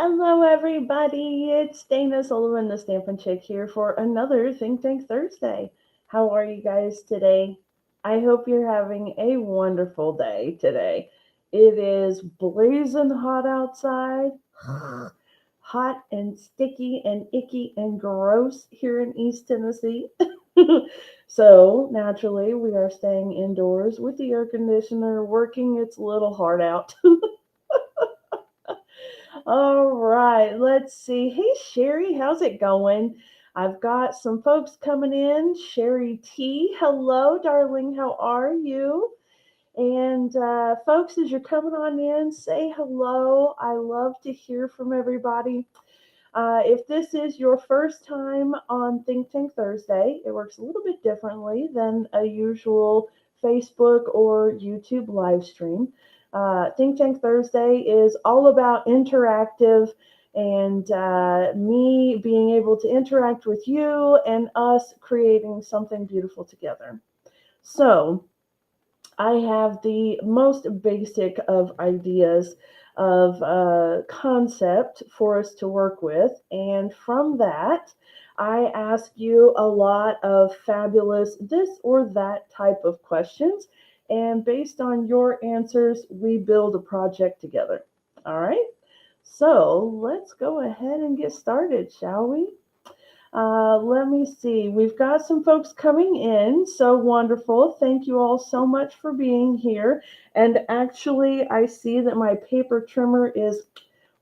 Hello, everybody. It's Dana Sullivan, the Stampin' Chick, here for another Think Tank Thursday. How are you guys today? I hope you're having a wonderful day today. It is blazing hot outside, hot and sticky and icky and gross here in East Tennessee. So, naturally, we are staying indoors with the air conditioner working its little heart out. All right, let's see. Hey, Sherry, how's it going? I've got some folks coming in. Sherry T, hello, darling. How are you? And folks, as you're coming on in, say hello. I love to hear from everybody. If this is your first time on Think Tank Thursday, it works a little bit differently than a usual Facebook or YouTube live stream. Think Tank Thursday is all about interactive and me being able to interact with you and us creating something beautiful together. So, I have the most basic of ideas of concept for us to work with. And from that, I ask you a lot of fabulous this or that type of questions. And based on your answers, we build a project together. All right. So let's go ahead and get started, shall we? Let me see. We've got some folks coming in. So wonderful. Thank you all so much for being here. And actually, I see that my paper trimmer is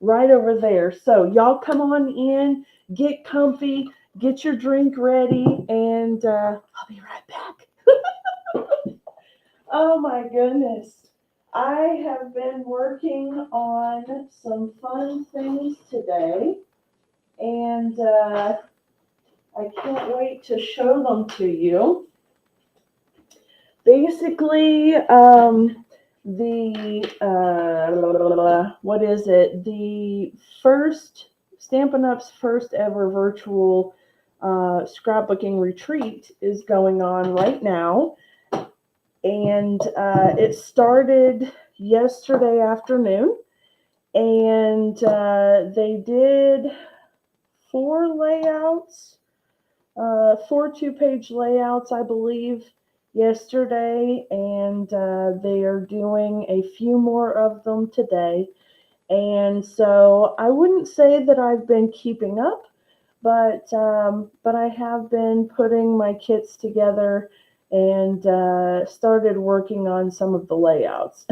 right over there. So y'all come on in, get comfy, get your drink ready, and I'll be right back. Oh my goodness. I have been working on some fun things today, and I can't wait to show them to you. Basically, the what is it? The first Stampin' Up's first ever virtual scrapbooking retreat is going on right now, and it started yesterday afternoon, and they did four layouts, four two-page layouts, I believe, yesterday, and they are doing a few more of them today. And so I wouldn't say that I've been keeping up, but I have been putting my kits together and started working on some of the layouts.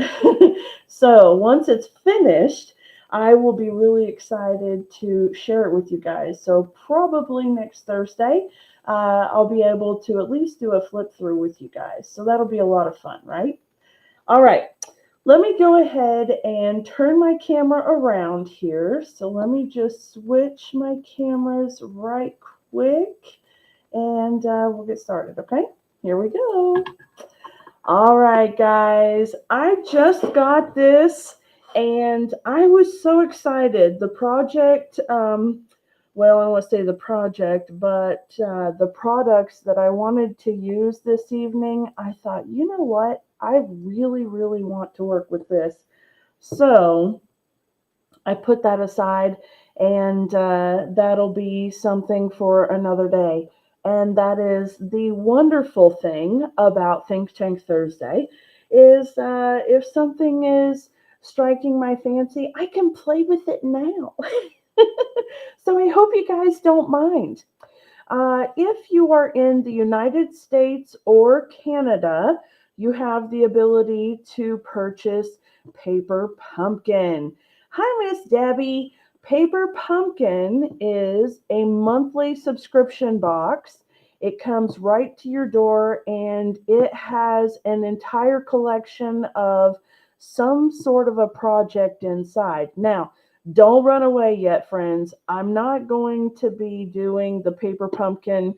So once it's finished, I will be really excited to share it with you guys. So probably next Thursday, I'll be able to at least do a flip through with you guys. So that'll be a lot of fun, right? All right. Let me go ahead and turn my camera around here. So let me just switch my cameras right quick and we'll get started, okay? Here we go. All right, guys, I just got this and I was so excited. The project, well, I don't want to say the project, but the products that I wanted to use this evening, I thought, you know what? I really, really want to work with this. So I put that aside, and that'll be something for another day. And that is the wonderful thing about Think Tank Thursday is if something is striking my fancy, I can play with it now. So I hope you guys don't mind. If you are in the United States or Canada, you have the ability to purchase Paper Pumpkin. Hi, Miss Debbie. Paper Pumpkin is a monthly subscription box. It comes right to your door and it has an entire collection of some sort of a project inside. Now, don't run away yet, friends. I'm not going to be doing the Paper Pumpkin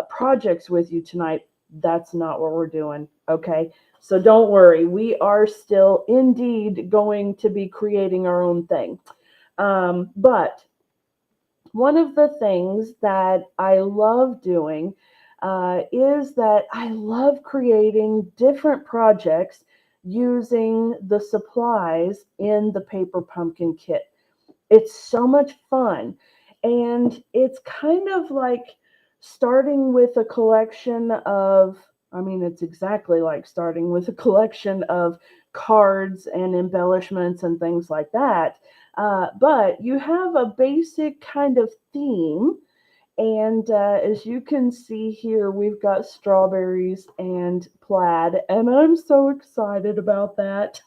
projects with you tonight. That's not what we're doing, okay? So don't worry. We are still indeed going to be creating our own thing. But one of the things that I love doing is that I love creating different projects using the supplies in the Paper Pumpkin kit. It's so much fun. And it's kind of like starting with a collection of, I mean, it's exactly like starting with a collection of cards and embellishments and things like that. But you have a basic kind of theme. And as you can see here, we've got strawberries and plaid, and I'm so excited about that.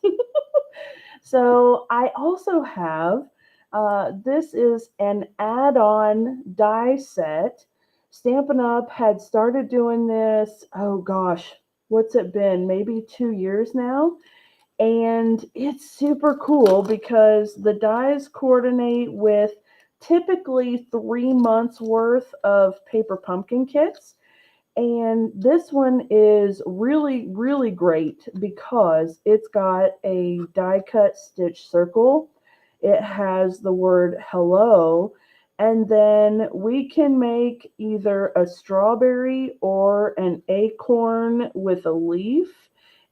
So I also have, this is an add-on die set. Stampin' Up! Had started doing this, oh gosh, what's it been? Maybe 2 years now. And it's super cool because the dies coordinate with typically 3 months worth of paper pumpkin kits. And this one is really, really great because it's got a die cut stitch circle. It has the word hello. And then we can make either a strawberry or an acorn with a leaf.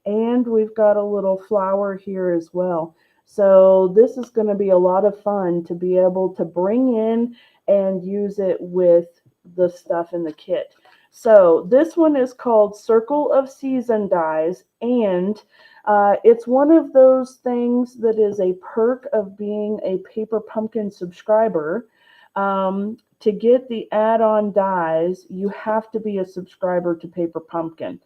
And we've got a little flower here as well. So this is going to be a lot of fun to be able to bring in and use it with the stuff in the kit. So this one is called Circle of Season Dies, and it's one of those things that is a perk of being a Paper Pumpkin subscriber. To get the add-on dies, you have to be a subscriber to Paper Pumpkin.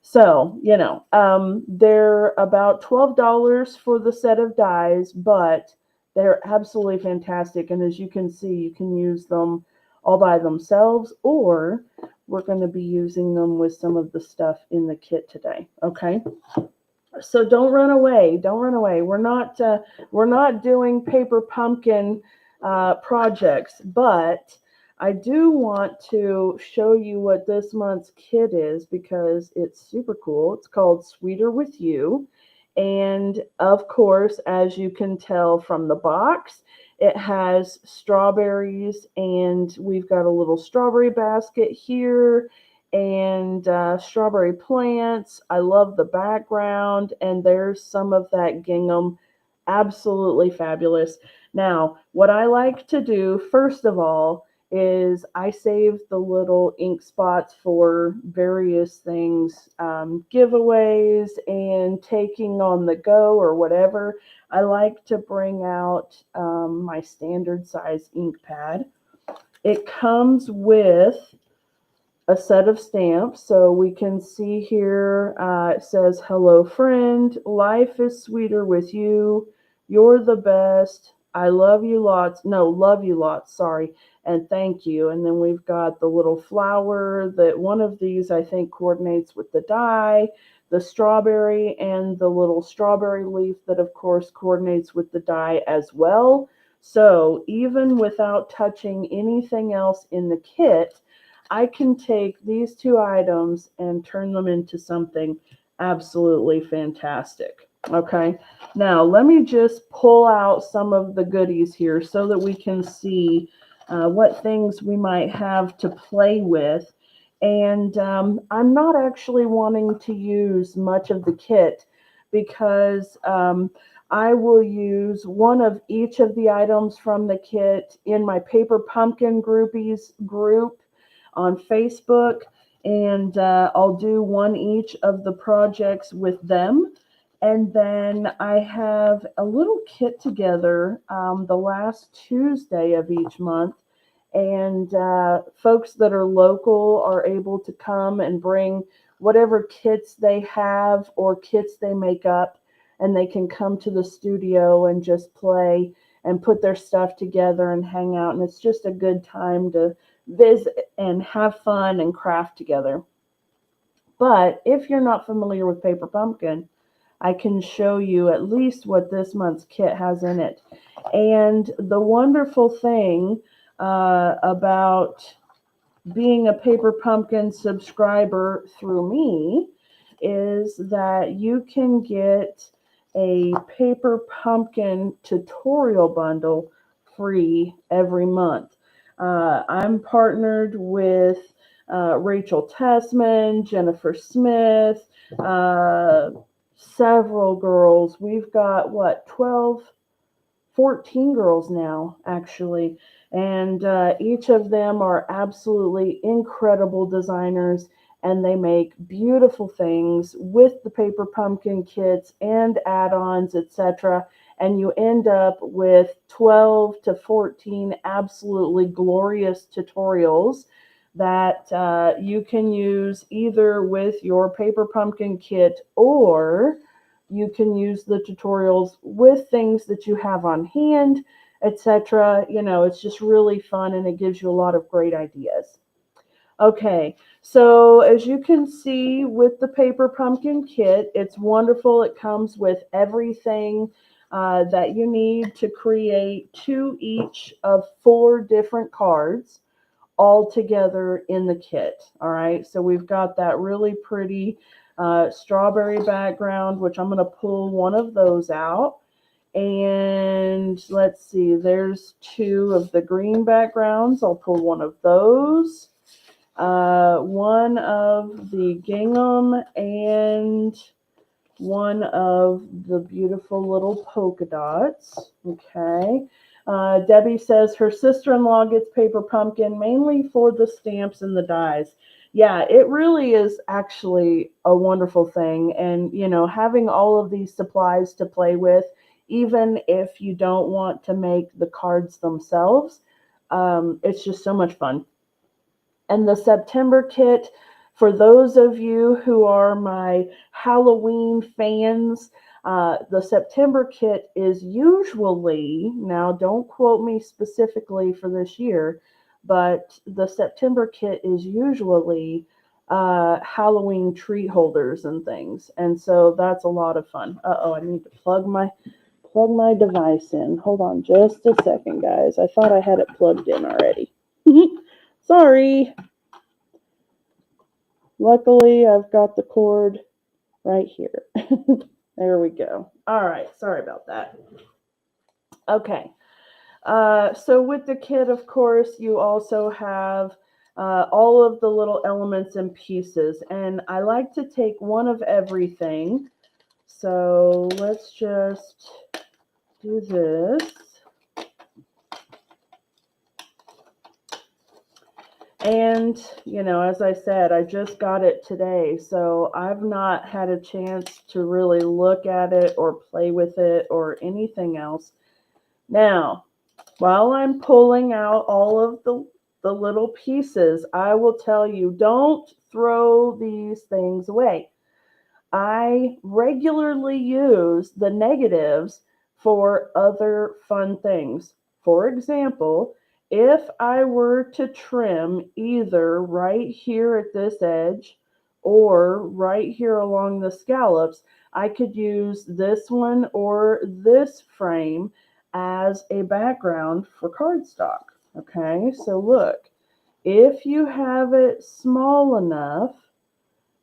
So, they're about $12 for the set of dies, but they're absolutely fantastic. And as you can see, you can use them all by themselves, or we're going to be using them with some of the stuff in the kit today. Okay. So don't run away. Don't run away. We're not doing Paper Pumpkin projects, but I do want to show you what this month's kit is because it's super cool. It's called Sweeter With You. And of course, as you can tell from the box, it has strawberries, and we've got a little strawberry basket here and strawberry plants. I love the background, and there's some of that gingham. Absolutely fabulous. Now, what I like to do, first of all, is I save the little ink spots for various things, giveaways and taking on the go or whatever. I like to bring out my standard size ink pad. It comes with a set of stamps. So we can see here, it says, hello friend, life is sweeter with you. You're the best. I love you lots. No, love you lots. Sorry. And thank you. And then we've got the little flower that one of these I think coordinates with the die, the strawberry, and the little strawberry leaf that of course coordinates with the die as well. So even without touching anything else in the kit, I can take these two items and turn them into something absolutely fantastic. Okay, now let me just pull out some of the goodies here so that we can see what things we might have to play with. And I'm not actually wanting to use much of the kit because I will use one of each of the items from the kit in my Paper Pumpkin Groupies group on Facebook, and I'll do one each of the projects with them. And then I have a little kit together the last Tuesday of each month. And folks that are local are able to come and bring whatever kits they have or kits they make up, and they can come to the studio and just play and put their stuff together and hang out. And it's just a good time to visit and have fun and craft together. But if you're not familiar with Paper Pumpkin, I can show you at least what this month's kit has in it. And the wonderful thing about being a Paper Pumpkin subscriber through me is that you can get a Paper Pumpkin tutorial bundle free every month. I'm partnered with Rachel Tessman, Jennifer Smith, several girls. We've got, what, 12 14 girls now, actually. And each of them are absolutely incredible designers, and they make beautiful things with the paper pumpkin kits and add-ons, etc. And you end up with 12 to 14 absolutely glorious tutorials that you can use either with your paper pumpkin kit, or you can use the tutorials with things that you have on hand, etc. You know, it's just really fun and it gives you a lot of great ideas. Okay, so as you can see with the paper pumpkin kit, it's wonderful. It comes with everything that you need to create two each of 4 different cards all together in the kit. All right, so we've got that really pretty strawberry background, which I'm going to pull one of those out. And let's see, there's 2 of the green backgrounds. I'll pull one of those. One of the gingham, and one of the beautiful little polka dots. Okay. Debbie says her sister-in-law gets paper pumpkin mainly for the stamps and the dies. Yeah, it really is actually a wonderful thing. And, you know, having all of these supplies to play with, even if you don't want to make the cards themselves, it's just so much fun. And the September kit, for those of you who are my Halloween fans, the September kit is usually, now don't quote me specifically for this year, but the September kit is usually Halloween treat holders and things. And so that's a lot of fun. Uh-oh, I need to plug my device in. Hold on just a second, guys. I thought I had it plugged in already. Sorry. Luckily, I've got the cord right here. There we go. All right. Sorry about that. Okay. So with the kit, of course, you also have all of the little elements and pieces. And I like to take one of everything. So let's just do this. And, you know, as I said, I just got it today, so I've not had a chance to really look at it or play with it or anything else. Now, while I'm pulling out all of the little pieces, I will tell you, don't throw these things away. I regularly use the negatives for other fun things. For example, if I were to trim either right here at this edge or right here along the scallops, I could use this one or this frame as a background for cardstock. Okay, so look, if you have it small enough,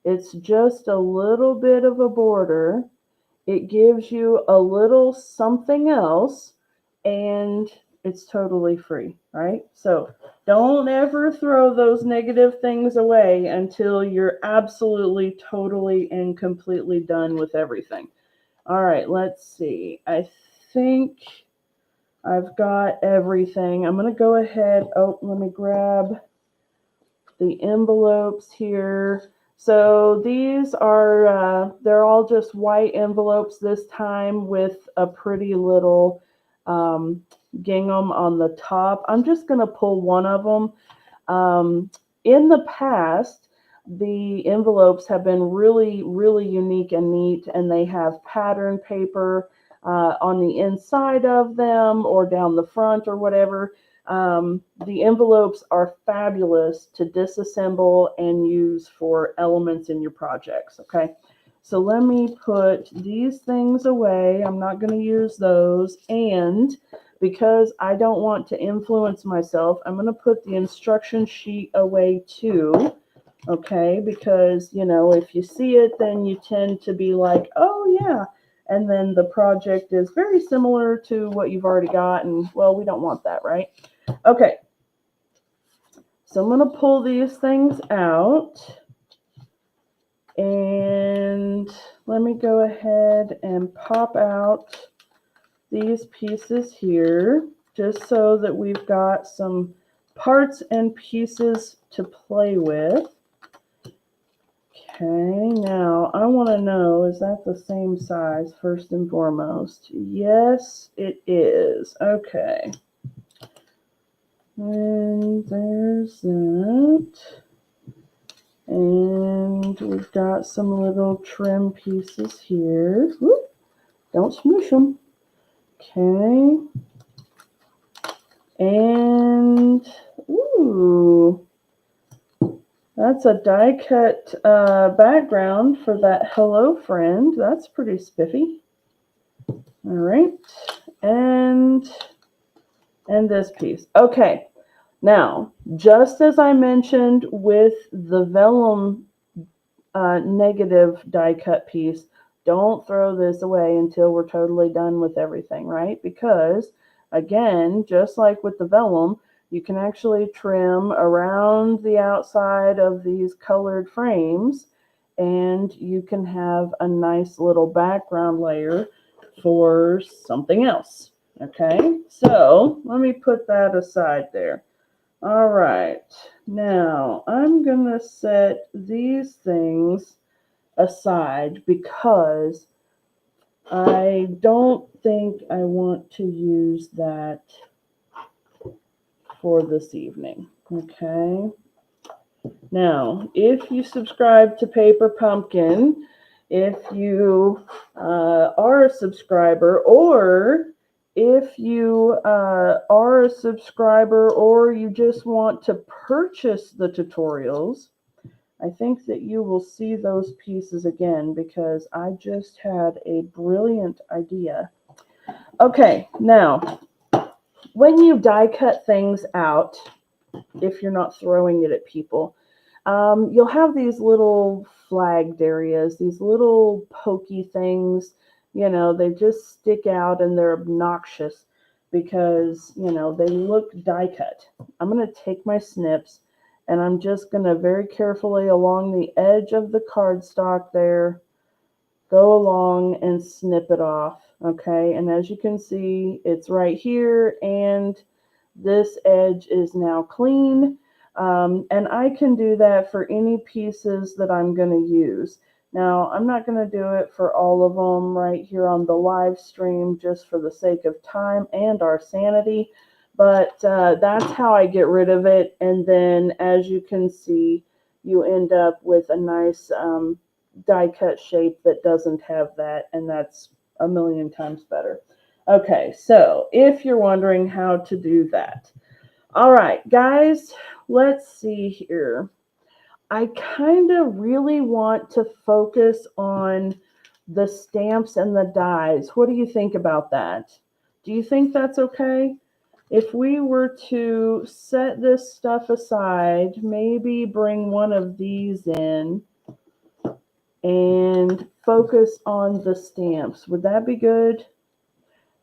it's just a little bit of a border. It gives you a little something else, and it's totally free, right? So don't ever throw those negative things away until you're absolutely, totally, and completely done with everything. All right, let's see. I think I've got everything. I'm going to go ahead. Oh, let me grab the envelopes here. So these are, they're all just white envelopes this time with a pretty little gingham on the top. I'm just going to pull one of them. In the past, the envelopes have been really, really unique and neat, and they have pattern paper on the inside of them or down the front or whatever. The envelopes are fabulous to disassemble and use for elements in your projects, okay? So let me put these things away. I'm not going to use those. And because I don't want to influence myself, I'm going to put the instruction sheet away too, okay? Because, you know, if you see it, then you tend to be like, oh, yeah. And then the project is very similar to what you've already got. And, well, we don't want that, right? Okay, so I'm going to pull these things out, and let me go ahead and pop out these pieces here just so that we've got some parts and pieces to play with. Okay, now I want to know, is that the same size first and foremost? Yes, it is. Okay. And there's that. And we've got some little trim pieces here. Whoop, don't smoosh them. Okay. And, ooh, that's a die cut background for that hello friend. That's pretty spiffy. All right. And this piece. Okay. Now, just as I mentioned with the vellum negative die cut piece, don't throw this away until we're totally done with everything, right? Because, again, just like with the vellum, you can actually trim around the outside of these colored frames, and you can have a nice little background layer for something else. Okay, so let me put that aside there. All right, now I'm going to set these things aside because I don't think I want to use that for this evening. Okay. Now, if you subscribe to Paper Pumpkin, if you are a subscriber, or if you are a subscriber or you just want to purchase the tutorials, I think that you will see those pieces again because I just had a brilliant idea. Okay, now, when you die cut things out, if you're not throwing it at people, you'll have these little flagged areas, these little pokey things, you know, they just stick out and they're obnoxious because, you know, they look die cut. I'm going to take my snips and I'm just going to very carefully along the edge of the cardstock there, go along and snip it off. Okay, and as you can see, it's right here and this edge is now clean. And I can do that for any pieces that I'm going to use. Now, I'm not going to do it for all of them right here on the live stream just for the sake of time and our sanity, but that's how I get rid of it. And then, as you can see, you end up with a nice die cut shape that doesn't have that, and that's a million times better. Okay, so if you're wondering how to do that, all right, guys, let's see here. I kind of really want to focus on the stamps and the dies. What do you think about that? Do you think that's okay? If we were to set this stuff aside, maybe bring one of these in and focus on the stamps. Would that be good?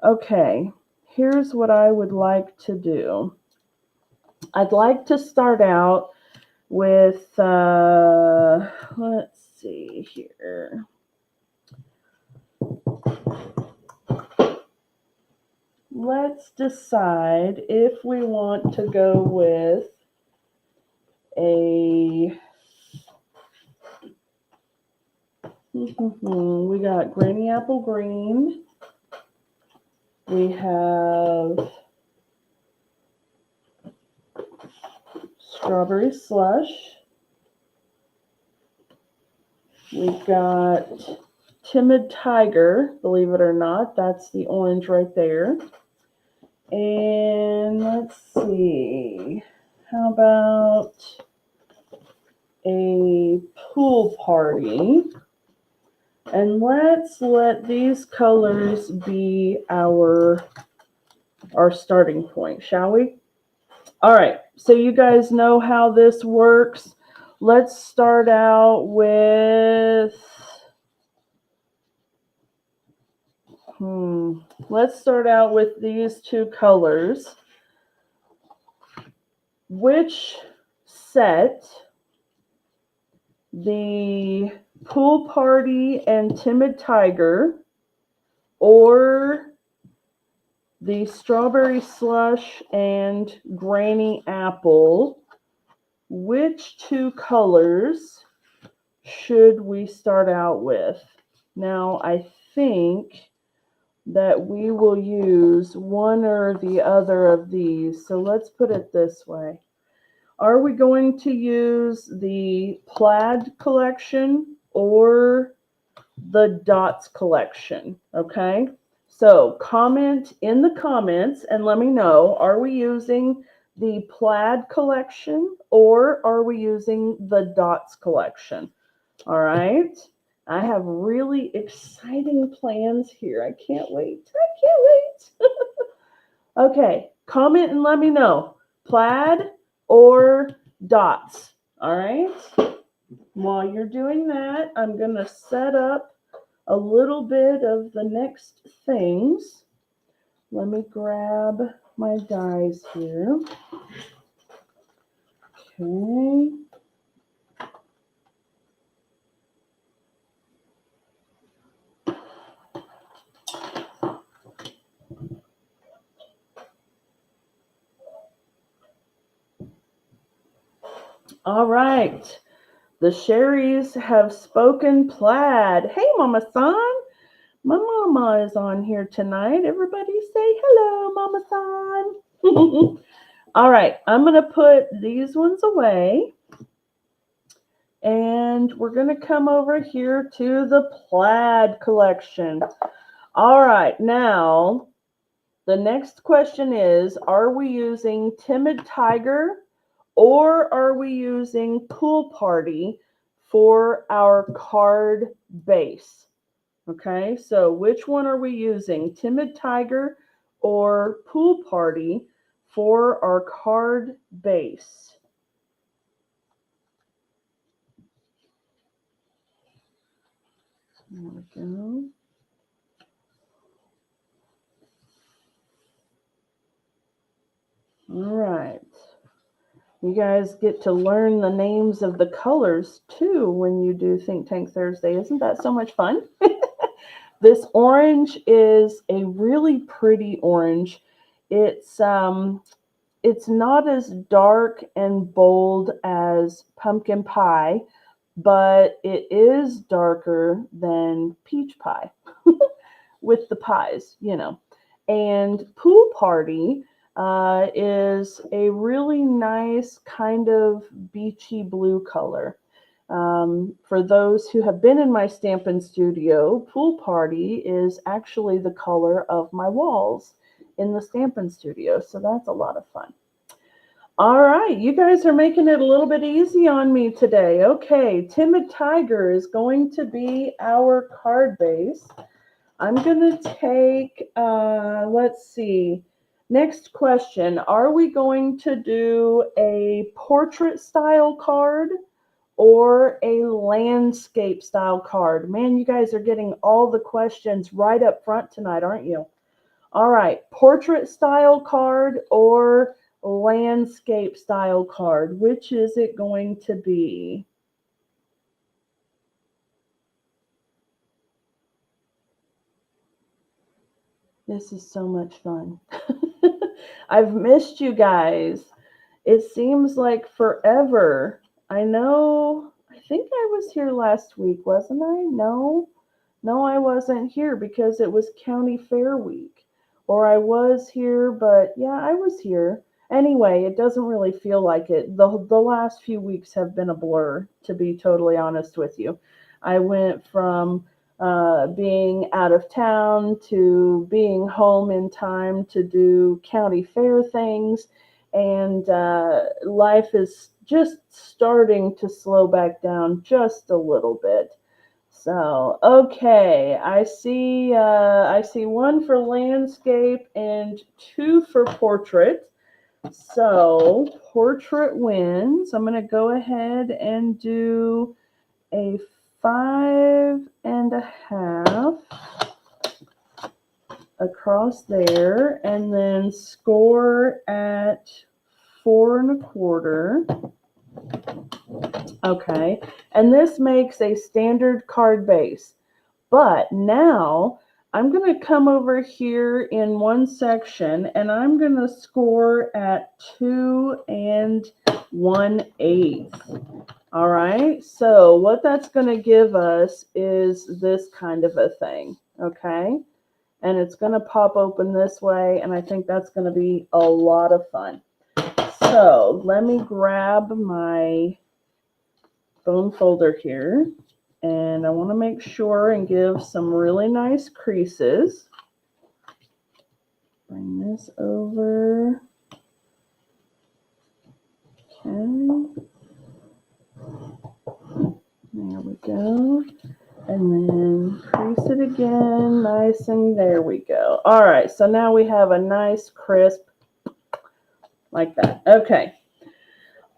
Okay, here's what I would like to do. I'd like to start out with, let's see here. Let's decide if we want to go with a, we got Granny Apple Green. We have Strawberry Slush. We've got Timid Tiger, believe it or not. That's the orange right there. And let's see, how about a Pool Party? And let's let these colors be our starting point, shall we? All right, so you guys know how this works. Let's start out with, let's start out with these two colors. Which set, the Pool Party and Timid Tiger, or the strawberry slush and granny apple, which two colors should we start out with? Now, I think that we will use one or the other of these. So let's put it this way. Are we going to use the plaid collection or the dots collection? Okay. So comment in the comments and let me know, are we using the plaid collection or are we using the dots collection? All right. I have really exciting plans here. I can't wait. I can't wait. Okay. Comment and let me know. Plaid or dots. All right. While you're doing that, I'm going to set up a little bit of the next things. Let me grab my dies here. Okay. All right. The Sherrys have spoken plaid. Hey, Mama San. My mama is on here tonight. Everybody say hello, Mama San. All right. I'm going to put these ones away. And we're going to come over here to the plaid collection. All right. Now, the next question is, are we using Timid Tiger or are we using Pool Party for our card base? Okay, so which one are we using? Timid Tiger or Pool Party for our card base? There we go. All right. You guys get to learn the names of the colors too when you do Think Tank Thursday. Isn't that so much fun? This orange is a really pretty orange. It's not as dark and bold as pumpkin pie, but it is darker than peach pie with the pies, you know. And Pool Party is a really nice kind of beachy blue color. For those who have been in my Stampin' Studio, Pool Party is actually the color of my walls in the Stampin' Studio, so that's a lot of fun. All right, you guys are making it a little bit easy on me today. Okay, Timid Tiger is going to be our card base. I'm going to take, let's see, next question. Are we going to do a portrait style card or a landscape style card? Man, you guys are getting all the questions right up front tonight, aren't you? All right, portrait style card or landscape style card? Which is it going to be? This is so much fun. I've missed you guys. It seems like forever. I know, I think I was here last week, wasn't I? No, I wasn't here because it was County Fair week. Or I was here, but yeah, I was here. Anyway, it doesn't really feel like it. The last few weeks have been a blur, to be totally honest with you. I went from being out of town to being home in time to do county fair things, and life is just starting to slow back down just a little bit. So, okay, I see one for landscape and two for portrait. So, portrait wins. I'm going to go ahead and do a 5.5 across there, and then score at 4.25. Okay, and this makes a standard card base. But now I'm going to come over here in one section and I'm going to score at 2 1/8. All right, so what that's going to give us is this kind of a thing, okay? And it's going to pop open this way, and I think that's going to be a lot of fun. So let me grab my bone folder here, and I want to make sure and give some really nice creases. Bring this over. Okay. There we go. And then crease it again, nice, and there we go. All right, so now we have a nice crisp like that. Okay.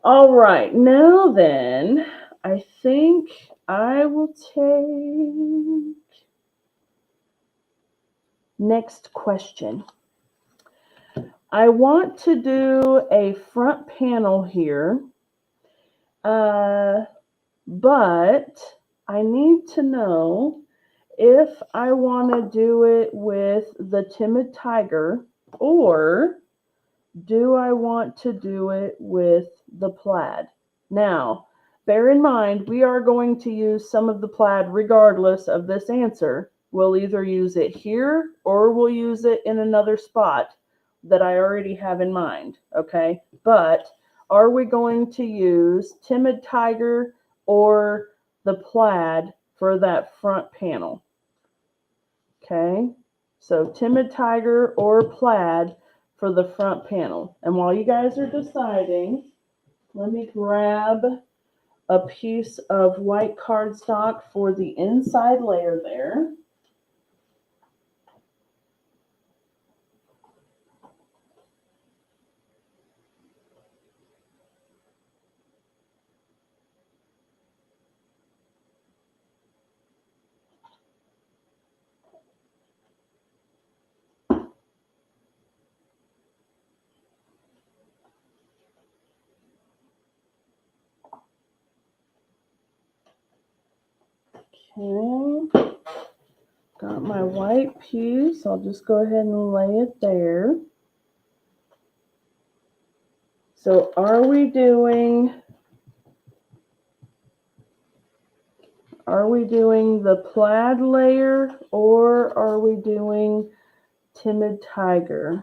All right, now then, I think I will take next question. I want to do a front panel here, but I need to know if I want to do it with the Timid Tiger or do I want to do it with the plaid? Now, bear in mind, we are going to use some of the plaid regardless of this answer. We'll either use it here or we'll use it in another spot that I already have in mind, okay? But are we going to use Timid Tiger or the plaid for that front panel? Okay, so Timid Tiger or plaid for the front panel. And while you guys are deciding, let me grab a piece of white cardstock for the inside layer there. Okay, got my white piece. I'll just go ahead and lay it there. So are we doing the plaid layer or are we doing Timid Tiger?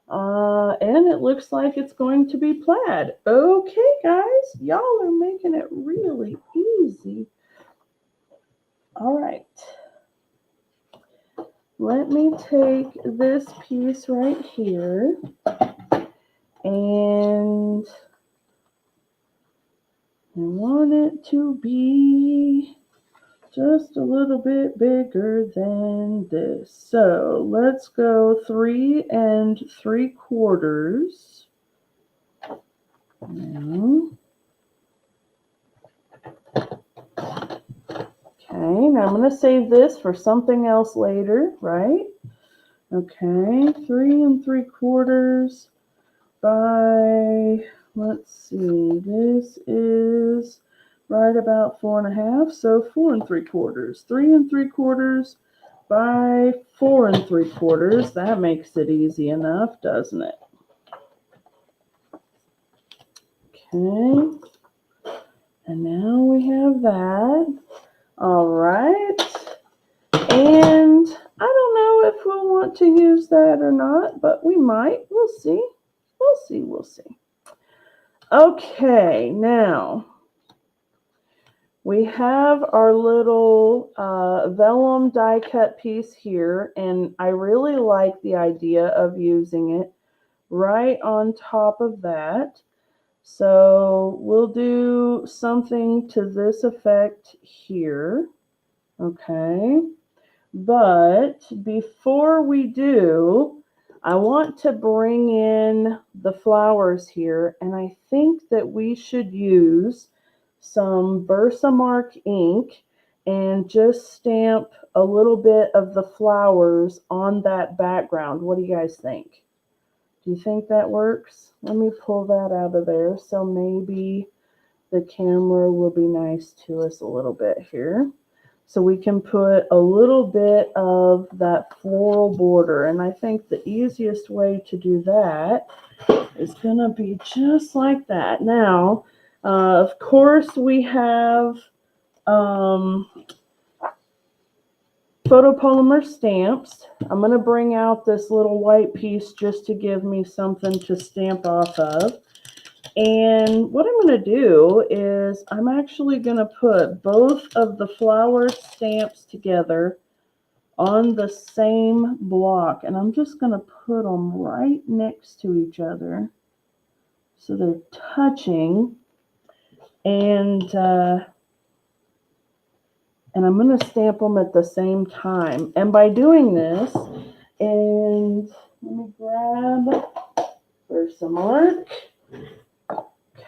And it looks like it's going to be plaid. Okay, guys, y'all are making it really easy. All right. Let me take this piece right here and I want it to be just a little bit bigger than this. So let's go 3 3/4. Now. Okay, now I'm going to save this for something else later, right? Okay, 3 3/4 by, let's see, this is right about 4 1/2, so 4 3/4. 3 3/4 by 4 3/4. That makes it easy enough, doesn't it? Okay, and now we have that. All right, and I don't know if we'll want to use that or not, but we might. We'll see. We'll see. Okay, now we have our little vellum die cut piece here, and I really like the idea of using it right on top of that. So we'll do something to this effect here, okay? But before we do, I want to bring in the flowers here, and I think that we should use some Versamark ink and just stamp a little bit of the flowers on that background. What do you guys think? Do you think that works? Let me pull that out of there so maybe the camera will be nice to us a little bit here. so we can put a little bit of that floral border. And I think the easiest way to do that is going to be just like that. Now, of course, we have photopolymer stamps. I'm going to bring out this little white piece just to give me something to stamp off of. And what I'm going to do is I'm actually going to put both of the flower stamps together on the same block. And I'm just going to put them right next to each other so they're touching. And I'm going to stamp them at the same time. And by doing this, and let me grab Versamark.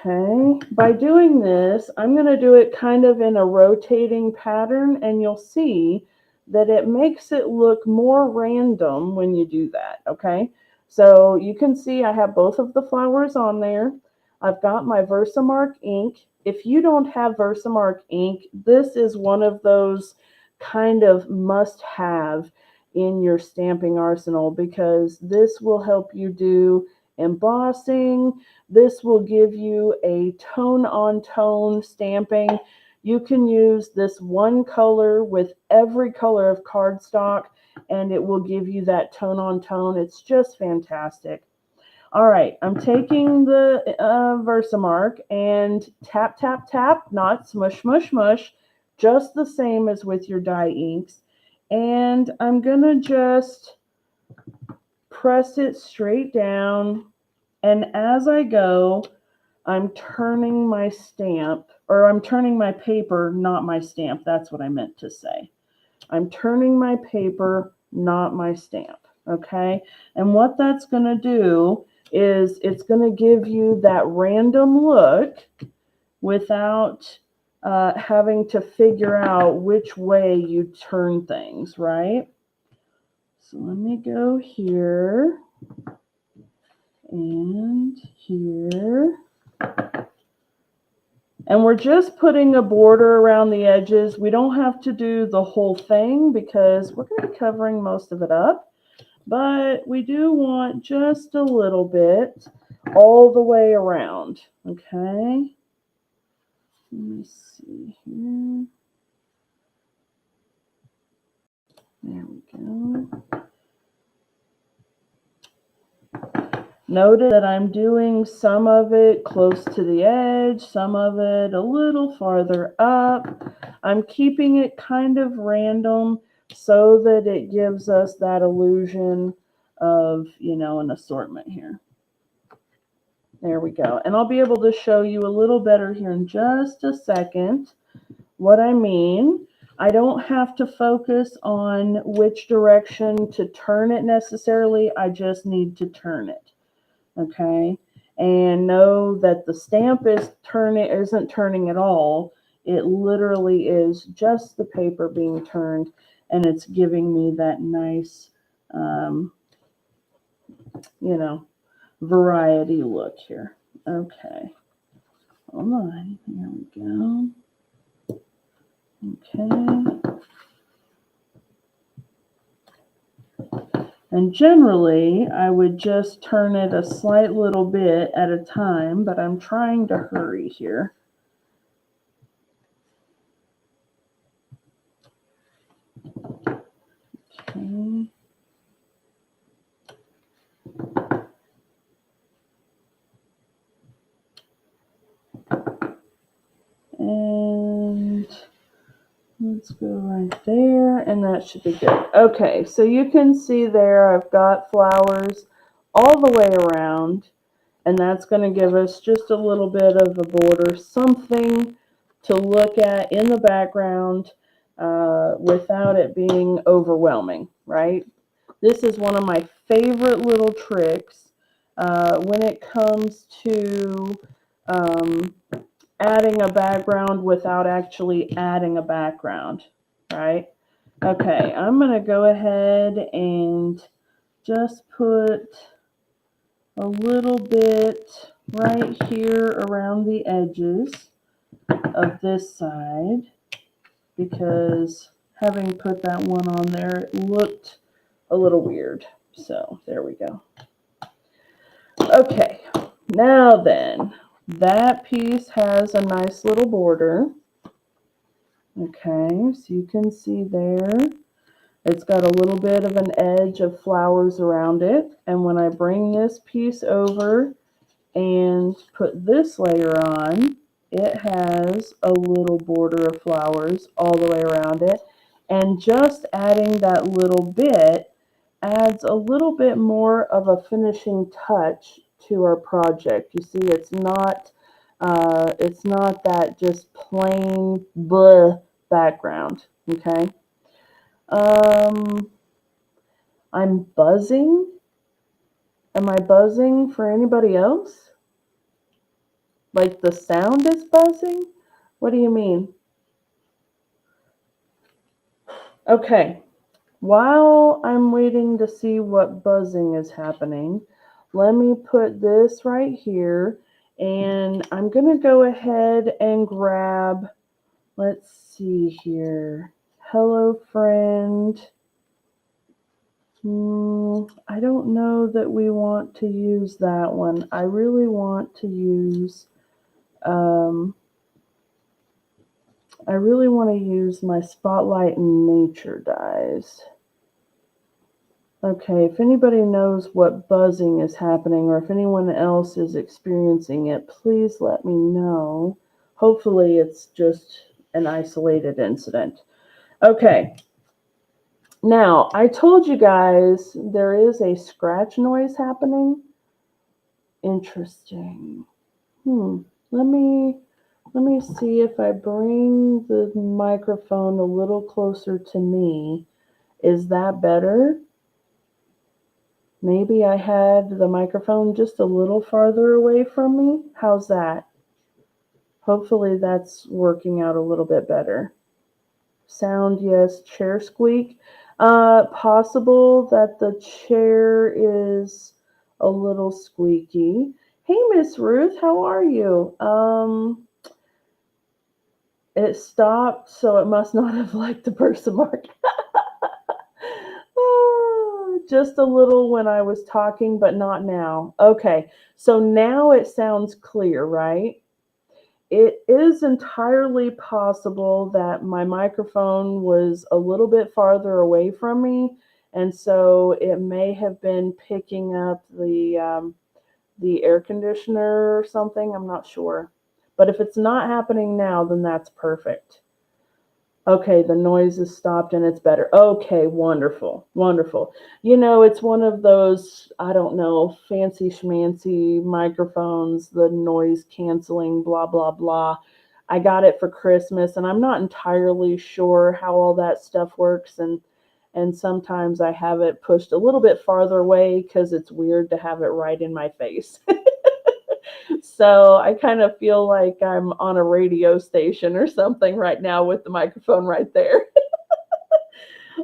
Okay, by doing this, I'm going to do it kind of in a rotating pattern, and you'll see that it makes it look more random when you do that, okay? So you can see I have both of the flowers on there. I've got my Versamark ink. If you don't have Versamark ink, this is one of those kind of must-have in your stamping arsenal, because this will help you do embossing. This will give you a tone-on-tone stamping. You can use this one color with every color of cardstock, and it will give you that tone-on-tone. It's just fantastic. All right, I'm taking the Versamark and tap, tap, tap, not smush, smush, smush, just the same as with your dye inks. And I'm going to just press it straight down. And as I go, I'm turning my stamp, or I'm turning my paper, not my stamp. That's what I meant to say. I'm turning my paper, not my stamp. Okay? And what that's going to do is it's going to give you that random look without having to figure out which way you turn things, right? So let me go here and here. And we're just putting a border around the edges. We don't have to do the whole thing because we're going to be covering most of it up. But we do want just a little bit all the way around. Okay. Let me see here. There we go. Notice that I'm doing some of it close to the edge, some of it a little farther up. I'm keeping it kind of random so that it gives us that illusion of, you know, an assortment here. There we go. And I'll be able to show you a little better here in just a second what I mean. I don't have to focus on which direction to turn it necessarily. I just need to turn it. Okay, and know that the stamp isn't turning at all. It literally is just the paper being turned, and it's giving me that nice, you know, variety look here. Okay, hold on, here we go. Okay. And generally, I would just turn it a slight little bit at a time, but I'm trying to hurry here. Okay. And let's go right there, and that should be good. Okay, so you can see there I've got flowers all the way around, and that's going to give us just a little bit of a border, something to look at in the background without it being overwhelming, right? This is one of my favorite little tricks when it comes to adding a background without actually adding a background, right? Okay, I'm going to go ahead and just put a little bit right here around the edges of this side, because having put that one on there, it looked a little weird. So there we go. Okay, now then, that piece has a nice little border. Okay, so you can see there, it's got a little bit of an edge of flowers around it. And when I bring this piece over and put this layer on, it has a little border of flowers all the way around it. And just adding that little bit adds a little bit more of a finishing touch to our project. You see, it's not that just plain bleh background. Okay. I'm buzzing. Am I buzzing for anybody else? Like the sound is buzzing? What do you mean? Okay. While I'm waiting to see what buzzing is happening, let me put this right here, and I'm going to go ahead and grab, let's see here, hello friend. I don't know that we want to use that one. I really want to use, my Spotlight and Nature dies. Okay, if anybody knows what buzzing is happening or if anyone else is experiencing it, please let me know. Hopefully it's just an isolated incident. Okay. Now, I told you guys there is a scratch noise happening. Interesting. Let me see if I bring the microphone a little closer to me. Is that better? Maybe I had the microphone just a little farther away from me. How's that? Hopefully that's working out a little bit better. Sound, yes. Chair squeak. Possible that the chair is a little squeaky. Hey, Miss Ruth, how are you? It stopped, so it must not have liked the person mark. Just a little when I was talking, but not now. Okay, so now it sounds clear, right? It is entirely possible that my microphone was a little bit farther away from me, and so it may have been picking up the air conditioner or something. I'm not sure. But if it's not happening now, then that's perfect. Okay, the noise has stopped and it's better. Okay, wonderful, wonderful. You know, it's one of those, I don't know, fancy schmancy microphones, the noise canceling, blah, blah, blah. I got it for Christmas and I'm not entirely sure how all that stuff works. And sometimes I have it pushed a little bit farther away because it's weird to have it right in my face. So I kind of feel like I'm on a radio station or something right now with the microphone right there.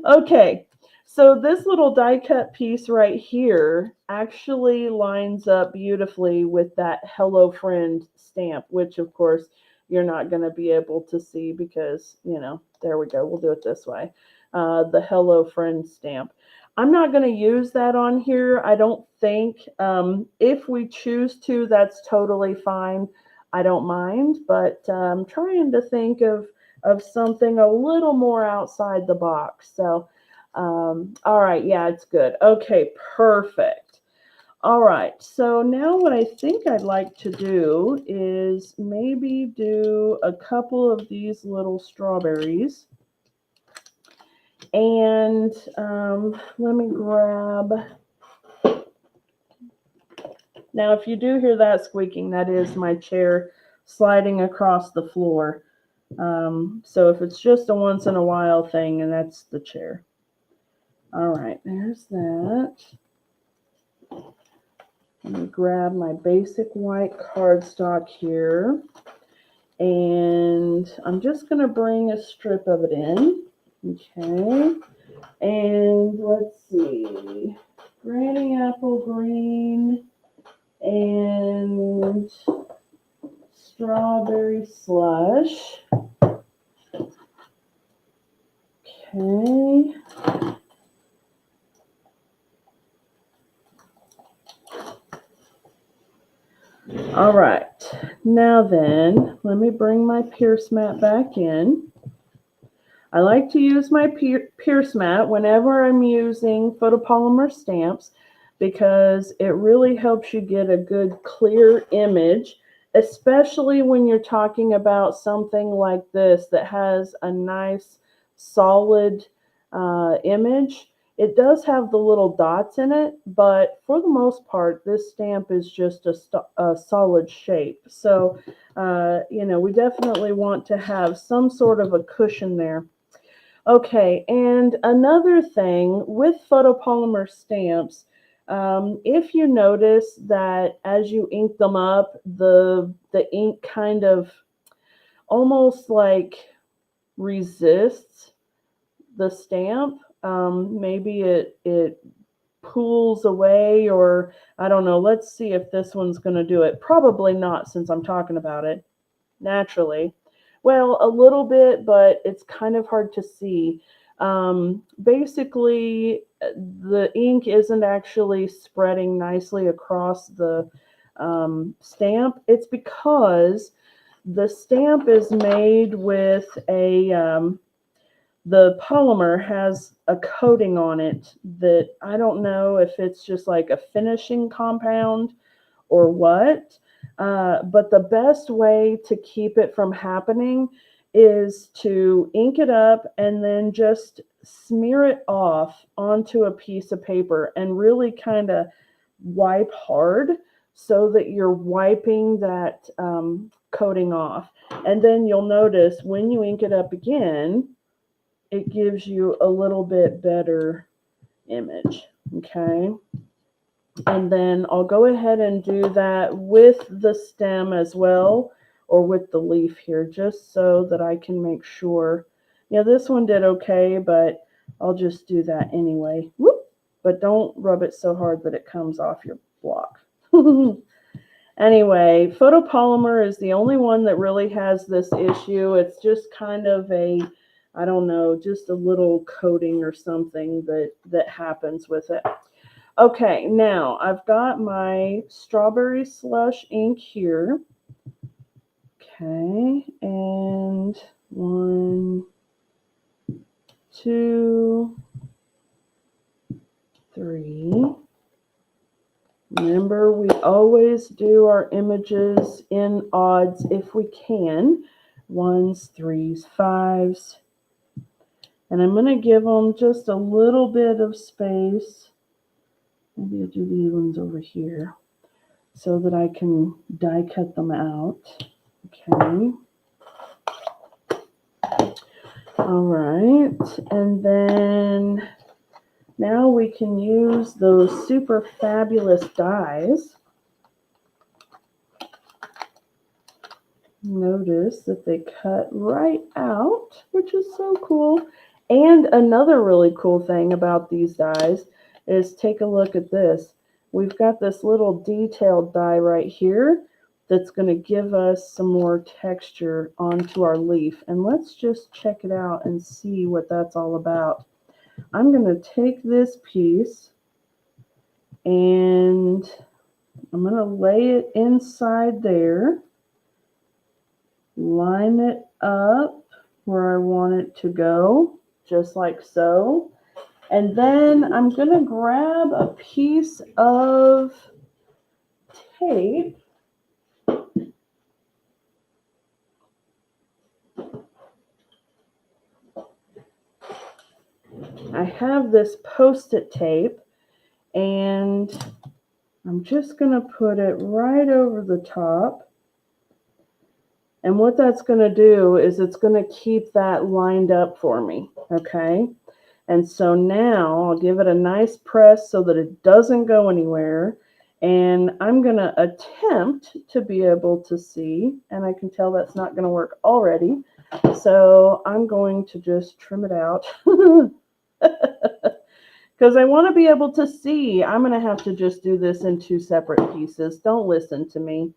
Okay, so this little die cut piece right here actually lines up beautifully with that Hello Friend stamp, which of course you're not going to be able to see because, you know, there we go. We'll do it this way. The Hello Friend stamp. I'm not going to use that on here, I don't think. If we choose to, that's totally fine. I don't mind, but I'm trying to think of something a little more outside the box. So, all right, yeah, it's good. Okay, perfect. All right, so now what I think I'd like to do is maybe do a couple of these little strawberries. And let me grab. Now, if you do hear that squeaking, that is my chair sliding across the floor. So if it's just a once in a while thing, and that's the chair. All right, there's that. Let me grab my basic white cardstock here. And I'm just going to bring a strip of it in. Okay. And let's see. Granny apple green and strawberry slush. Okay, All right, now then, let me bring my Pierce mat back in. I like to use my Pierce mat whenever I'm using photopolymer stamps because it really helps you get a good clear image, especially when you're talking about something like this that has a nice solid image. It does have the little dots in it, but for the most part, this stamp is just a solid shape. So, we definitely want to have some sort of a cushion there. Okay, and another thing with photopolymer stamps, if you notice that as you ink them up, the ink kind of almost like resists the stamp. Maybe it pools away, or I don't know. Let's see if this one's going to do it. Probably not, since I'm talking about it naturally. Well, a little bit, but it's kind of hard to see. Basically, the ink isn't actually spreading nicely across the stamp. It's because the stamp is made with the polymer has a coating on it that I don't know if it's just like a finishing compound or what. But the best way to keep it from happening is to ink it up and then just smear it off onto a piece of paper and really kind of wipe hard so that you're wiping that coating off. And then you'll notice when you ink it up again, it gives you a little bit better image. Okay. And then I'll go ahead and do that with the stem as well, or with the leaf here, just so that I can make sure. Yeah, this one did okay, but I'll just do that anyway. Whoop! But don't rub it so hard that it comes off your block. Anyway, photopolymer is the only one that really has this issue. It's just kind of a, I don't know, just a little coating or something that happens with it. Okay, now I've got my strawberry slush ink here. Okay, and 1, 2, 3. Remember, we always do our images in odds if we can. 1s, 3s, 5s. And I'm going to give them just a little bit of space. Maybe I'll do these ones over here so that I can die cut them out. Okay. All right. And then now we can use those super fabulous dies. Notice that they cut right out, which is so cool. And another really cool thing about these dies is take a look at this. We've got this little detailed die right here that's going to give us some more texture onto our leaf. And let's just check it out and see what that's all about. I'm going to take this piece and I'm going to lay it inside there, line it up where I want it to go, just like so. And then I'm going to grab a piece of tape. I have this Post-it tape, and I'm just going to put it right over the top. And what that's going to do is it's going to keep that lined up for me, okay? And so now I'll give it a nice press so that it doesn't go anywhere. And I'm going to attempt to be able to see, and I can tell that's not going to work already. So I'm going to just trim it out. Because I want to be able to see. I'm going to have to just do this in 2 separate pieces. Don't listen to me.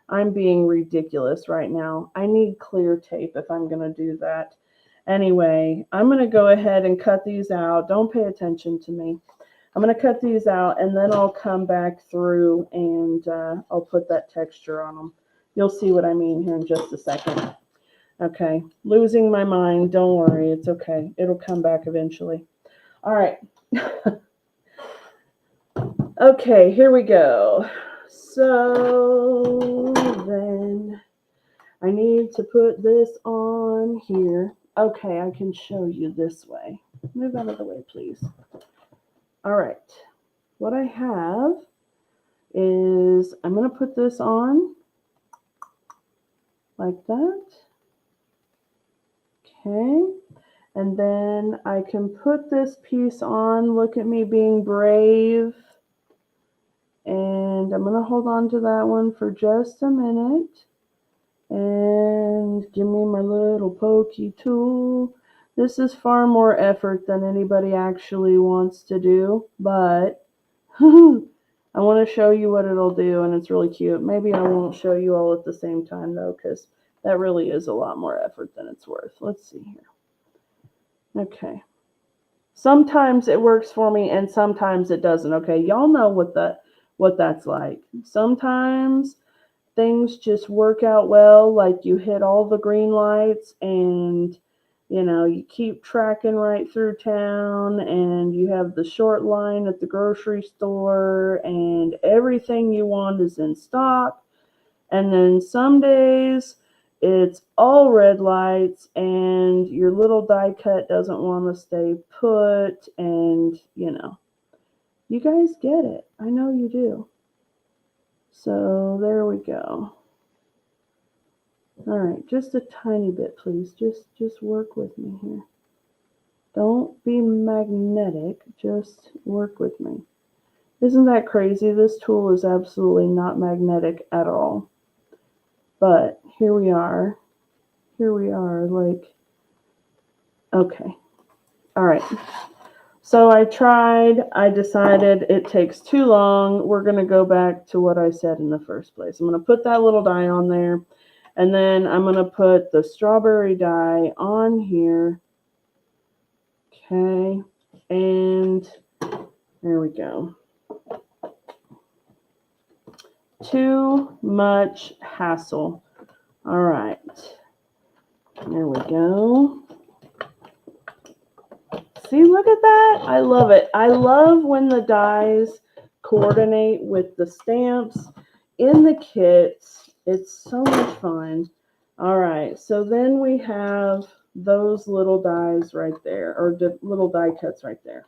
I'm being ridiculous right now. I need clear tape if I'm going to do that. Anyway, I'm going to go ahead and cut these out. Don't pay attention to me. I'm going to cut these out, and then I'll come back through and I'll put that texture on them. You'll see what I mean here in just a second. Okay, losing my mind. Don't worry, it's okay. It'll come back eventually. All right. Okay, here we go. So then I need to put this on here. Okay, I can show you this way. Move out of the way, please. All right. What I have is I'm going to put this on like that. Okay. And then I can put this piece on. Look at me being brave. And I'm going to hold on to that one for just a minute. And give me my little pokey tool. This is far more effort than anybody actually wants to do, but I want to show you what it'll do, and it's really cute. Maybe I won't show you all at the same time, though, because that really is a lot more effort than it's worth. Let's see here. Okay. Sometimes it works for me, and sometimes it doesn't. Okay, y'all know what that's like. Sometimes things just work out well, like you hit all the green lights and you keep tracking right through town and you have the short line at the grocery store and everything you want is in stock. And then some days it's all red lights and your little die cut doesn't want to stay put, and you guys get it. I know you do. So there we go. All right, just a tiny bit, please. Just work with me here. Don't be magnetic. Just work with me. Isn't that crazy? This tool is absolutely not magnetic at all. But here we are. Here we are. Like, okay. All right. So I tried. I decided it takes too long. We're going to go back to what I said in the first place. I'm going to put that little die on there. And then I'm going to put the strawberry die on here. Okay. And there we go. Too much hassle. All right. There we go. See, look at that. I love it. I love when the dies coordinate with the stamps in the kits. It's so much fun. All right, so then we have those little dies right there, or little die cuts right there.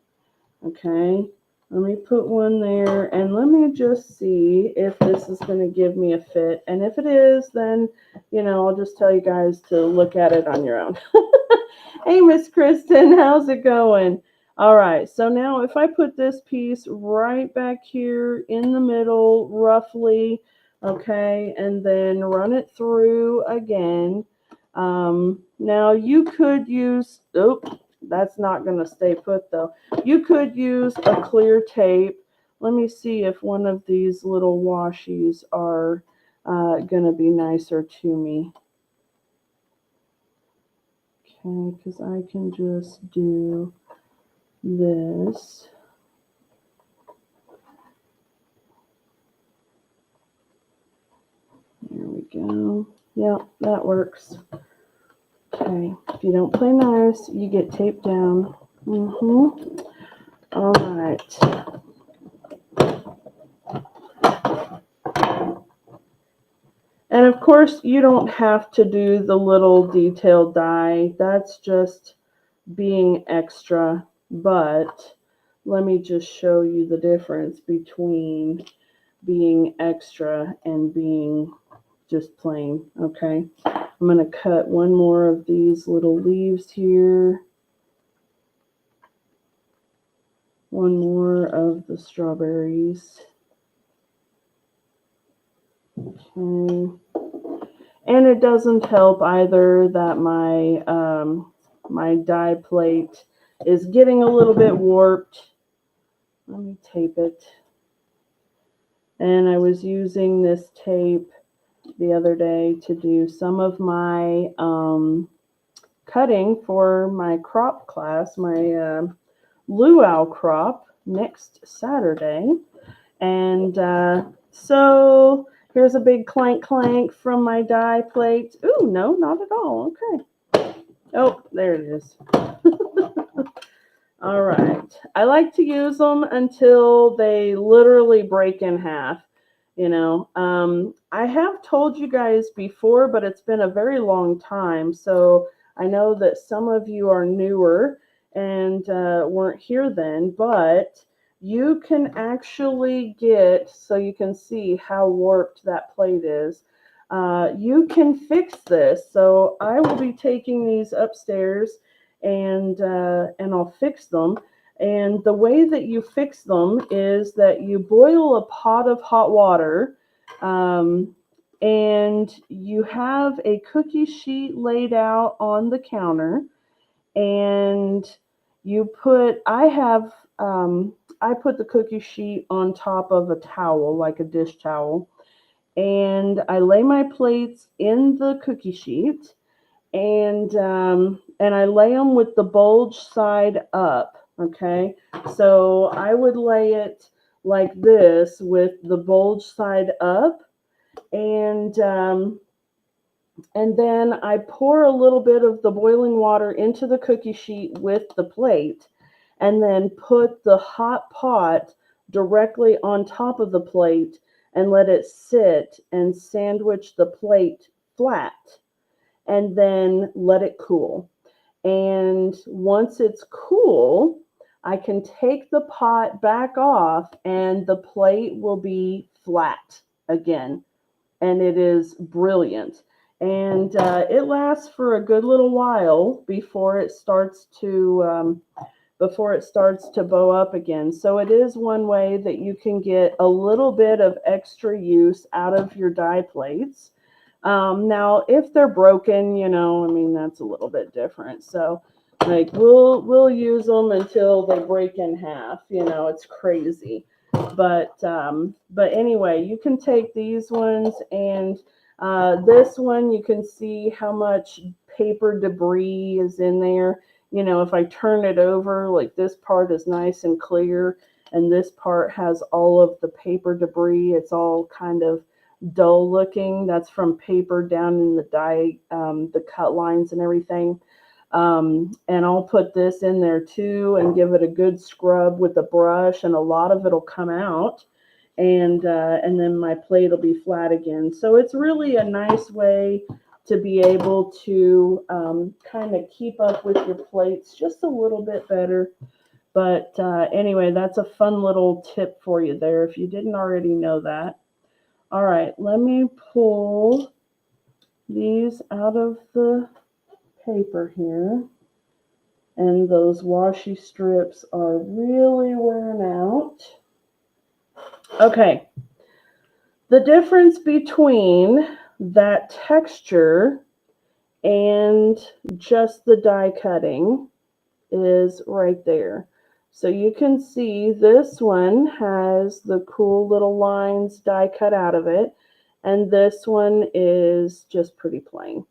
Okay, let me put one there, and let me just see if this is going to give me a fit. And if it is, then, I'll just tell you guys to look at it on your own. Hey, Miss Kristen, how's it going? All right, so now if I put this piece right back here in the middle, roughly, okay, and then run it through again. Now you could use, that's not going to stay put though. You could use a clear tape. Let me see if one of these little washies are going to be nicer to me. Okay, because I can just do this. There we go. Yep, that works. Okay, if you don't play nice, you get taped down. All right. And of course, you don't have to do the little detailed die. That's just being extra. But let me just show you the difference between being extra and being just plain. Okay, I'm going to cut one more of these little leaves here. One more of the strawberries. Okay. And it doesn't help either that my my die plate is getting a little bit warped. Let me tape it. And I was using this tape the other day to do some of my cutting for my crop class, my luau crop next Saturday. And so here's a big clank clank from my die plate. Ooh, no, not at all. Okay. Oh, there it is. All right. I like to use them until they literally break in half. I have told you guys before, but it's been a very long time. So I know that some of you are newer and weren't here then, but you can actually get, so you can see how warped that plate is. You can fix this. So I will be taking these upstairs and I'll fix them. And the way that you fix them is that you boil a pot of hot water, and you have a cookie sheet laid out on the counter, and I put the cookie sheet on top of a towel, like a dish towel, and I lay my plates in the cookie sheet, and I lay them with the bulge side up. Okay, so I would lay it like this with the bulge side up, and then I pour a little bit of the boiling water into the cookie sheet with the plate, and then put the hot pot directly on top of the plate and let it sit and sandwich the plate flat, and then let it cool. And once it's cool, I can take the pot back off and the plate will be flat again. And it is brilliant. And it lasts for a good little while before it starts to bow up again. So it is one way that you can get a little bit of extra use out of your die plates. Now, if they're broken, that's a little bit different. So, like, we'll use them until they break in half. It's crazy. But anyway, you can take these ones, and this one you can see how much paper debris is in there. If I turn it over, like, this part is nice and clear, and this part has all of the paper debris. It's all kind of dull looking. That's from paper down in the die, the cut lines and everything. And I'll put this in there too and give it a good scrub with the brush, and a lot of it'll come out, and then my plate will be flat again. So it's really a nice way to be able to kind of keep up with your plates just a little bit better. But anyway, that's a fun little tip for you there if you didn't already know that. All right, let me pull these out of the paper here. And those washi strips are really wearing out. Okay, the difference between that texture and just the die cutting is right there. So you can see this one has the cool little lines die cut out of it, and this one is just pretty plain.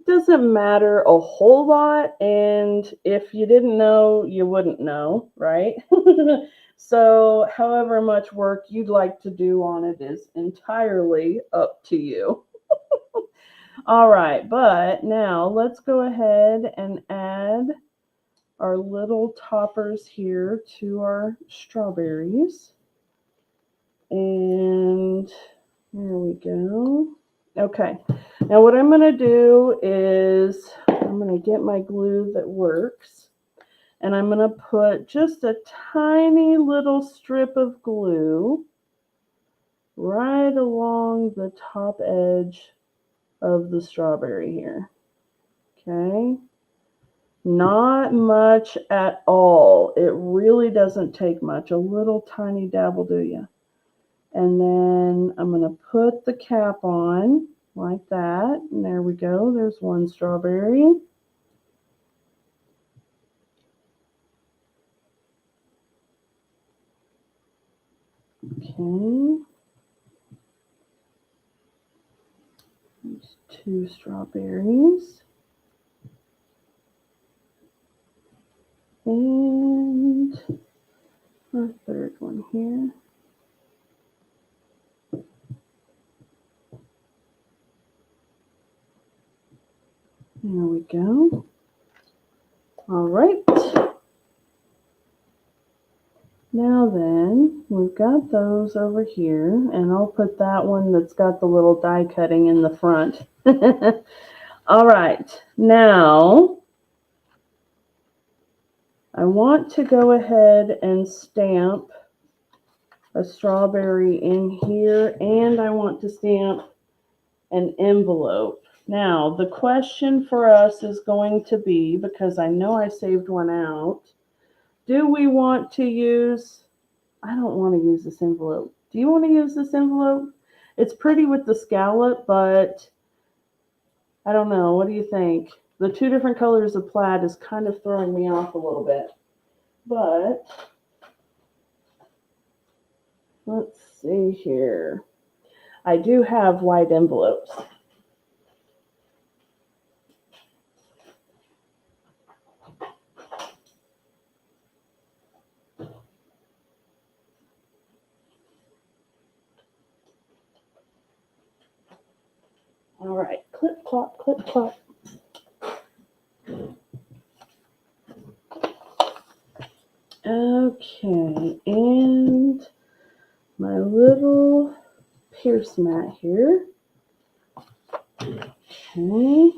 It doesn't matter a whole lot, and if you didn't know, you wouldn't know, right? So however much work you'd like to do on it is entirely up to you. All right, but now let's go ahead and add our little toppers here to our strawberries. And there we go. Okay, now what I'm going to do is I'm going to get my glue that works, and I'm going to put just a tiny little strip of glue right along the top edge of the strawberry here. Okay. Not much at all. It really doesn't take much. A little tiny dab will do you. And then I'm going to put the cap on like that. And there we go. There's one strawberry. Okay. There's two strawberries. And our one here. There we go. All right. Now then, we've got those over here, and I'll put that one that's got the little die cutting in the front. All right, now I want to go ahead and stamp a strawberry in here, and I want to stamp an envelope. Now, the question for us is going to be, because I know I saved one out, do we want to use, I don't want to use this envelope. Do you want to use this envelope? It's pretty with the scallop, but I don't know. What do you think? The two different colors of plaid is kind of throwing me off a little bit. But let's see here. I do have white envelopes. All right, clip, clop, clip, clop. Okay, and my little pierce mat here. Okay.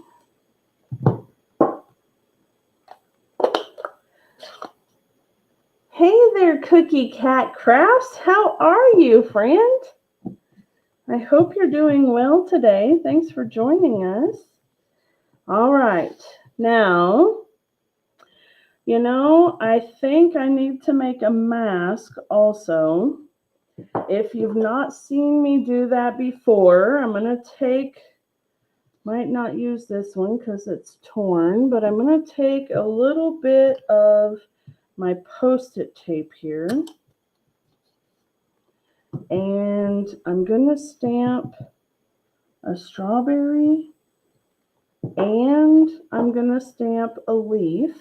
Hey there, Cookie Cat Crafts. How are you, friend? I hope you're doing well today. Thanks for joining us. All right. Now, you know, I think I need to make a mask also. If you've not seen me do that before, I'm going to take, might not use this one because it's torn, but I'm going to take a little bit of my Post-it tape here. And I'm going to stamp a strawberry, and I'm going to stamp a leaf.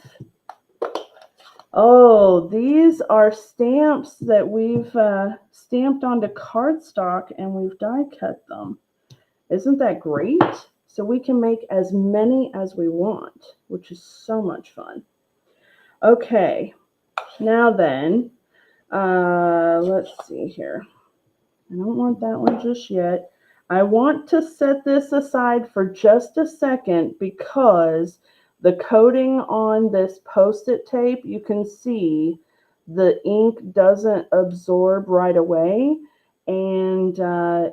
Oh, these are stamps that we've stamped onto cardstock, and we've die cut them. Isn't that great? So we can make as many as we want, which is so much fun. Okay, now then, let's see here. I don't want that one just yet. I want to set this aside for just a second because the coating on this Post-it tape, you can see the ink doesn't absorb right away, and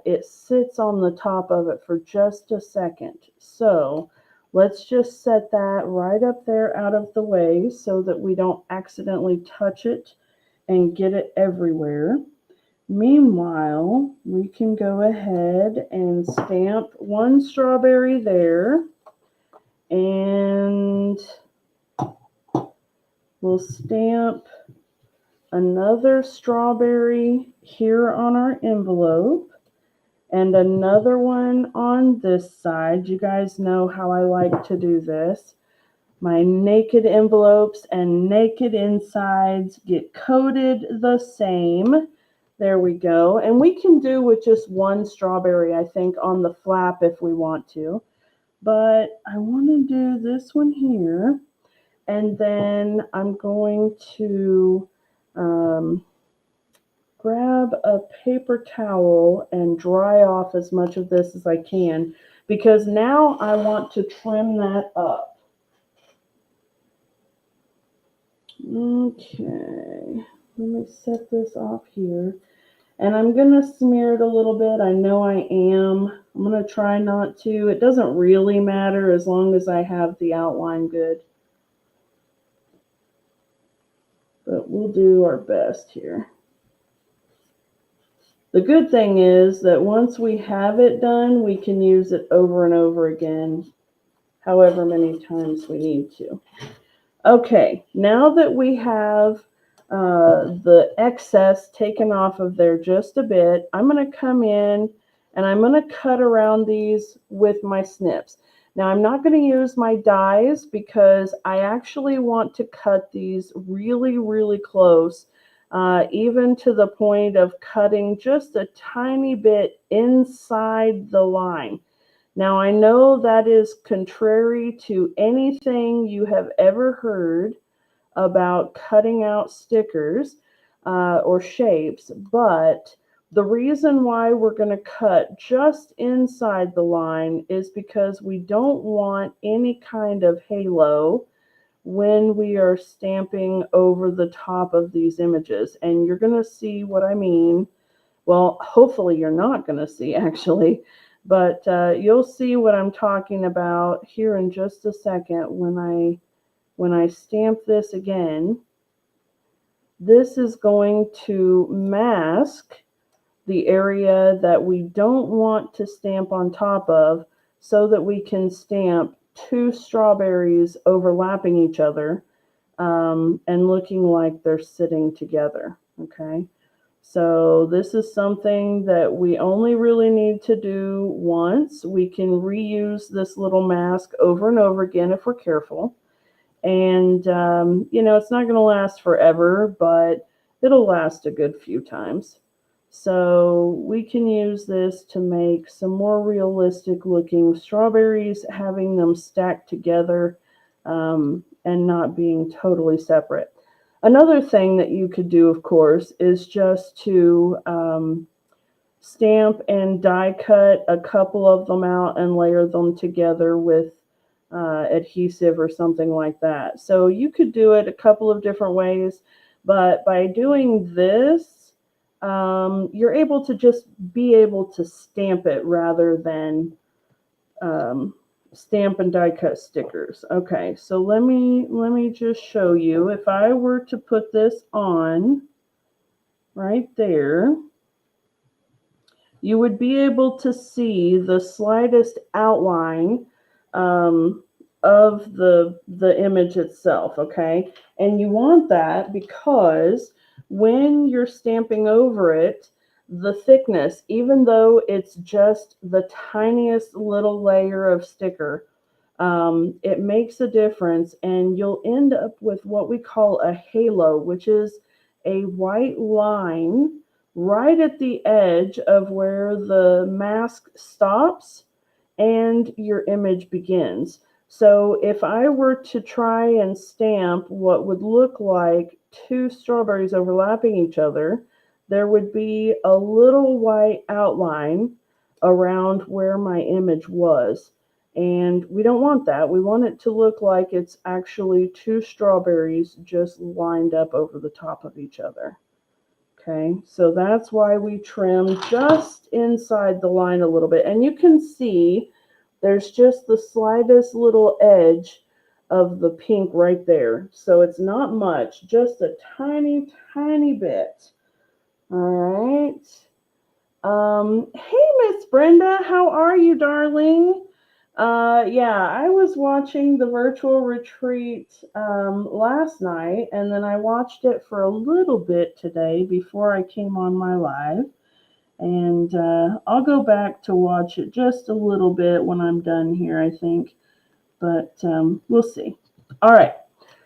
it sits on the top of it for just a second. So let's just set that right up there out of the way so that we don't accidentally touch it and get it everywhere. Meanwhile, we can go ahead and stamp one strawberry there, and we'll stamp another strawberry here on our envelope, and another one on this side. You guys know how I like to do this. My naked envelopes and naked insides get coated the same. There we go. And we can do with just one strawberry, I think, on the flap if we want to. But I want to do this one here. And then I'm going to grab a paper towel and dry off as much of this as I can, because now I want to trim that up. Okay, let me set this off here. And I'm going to smear it a little bit. I know I am. I'm going to try not to. It doesn't really matter as long as I have the outline good. But we'll do our best here. The good thing is that once we have it done, we can use it over and over again, however many times we need to. Okay, now that we have the excess taken off of there just a bit, I'm going to come in and I'm going to cut around these with my snips. Now, I'm not going to use my dies because I actually want to cut these really, really close even to the point of cutting just a tiny bit inside the line. Now, I know that is contrary to anything you have ever heard about cutting out stickers or shapes, but the reason why we're going to cut just inside the line is because we don't want any kind of halo when we are stamping over the top of these images. And you're going to see what I mean. Well, hopefully you're not going to see actually, but you'll see what I'm talking about here in just a second when I stamp this again. This is going to mask the area that we don't want to stamp on top of so that we can stamp two strawberries overlapping each other and looking like they're sitting together. Okay, so this is something that we only really need to do once. We can reuse this little mask over and over again if we're careful. And, it's not going to last forever, but it'll last a good few times. So we can use this to make some more realistic looking strawberries, having them stacked together and not being totally separate. Another thing that you could do, of course, is just to stamp and die cut a couple of them out and layer them together with adhesive or something like that. So you could do it a couple of different ways, but by doing this, you're able to just be able to stamp it rather than stamp and die cut stickers. Okay, so let me just show you. If I were to put this on right there, you would be able to see the slightest outline of the image itself, okay? And you want that because when you're stamping over it, the thickness, even though it's just the tiniest little layer of sticker, it makes a difference, and you'll end up with what we call a halo, which is a white line right at the edge of where the mask stops and your image begins. So if I were to try and stamp what would look like two strawberries overlapping each other, there would be a little white outline around where my image was. And we don't want that. We want it to look like it's actually two strawberries just lined up over the top of each other. Okay, so that's why we trim just inside the line a little bit. And you can see there's just the slightest little edge of the pink right there. So it's not much, just a tiny, tiny bit. All right. Hey, Miss Brenda, how are you, darling? Yeah, I was watching the virtual retreat last night, and then I watched it for a little bit today before I came on my live. And I'll go back to watch it just a little bit when I'm done here, I think. But we'll see. All right.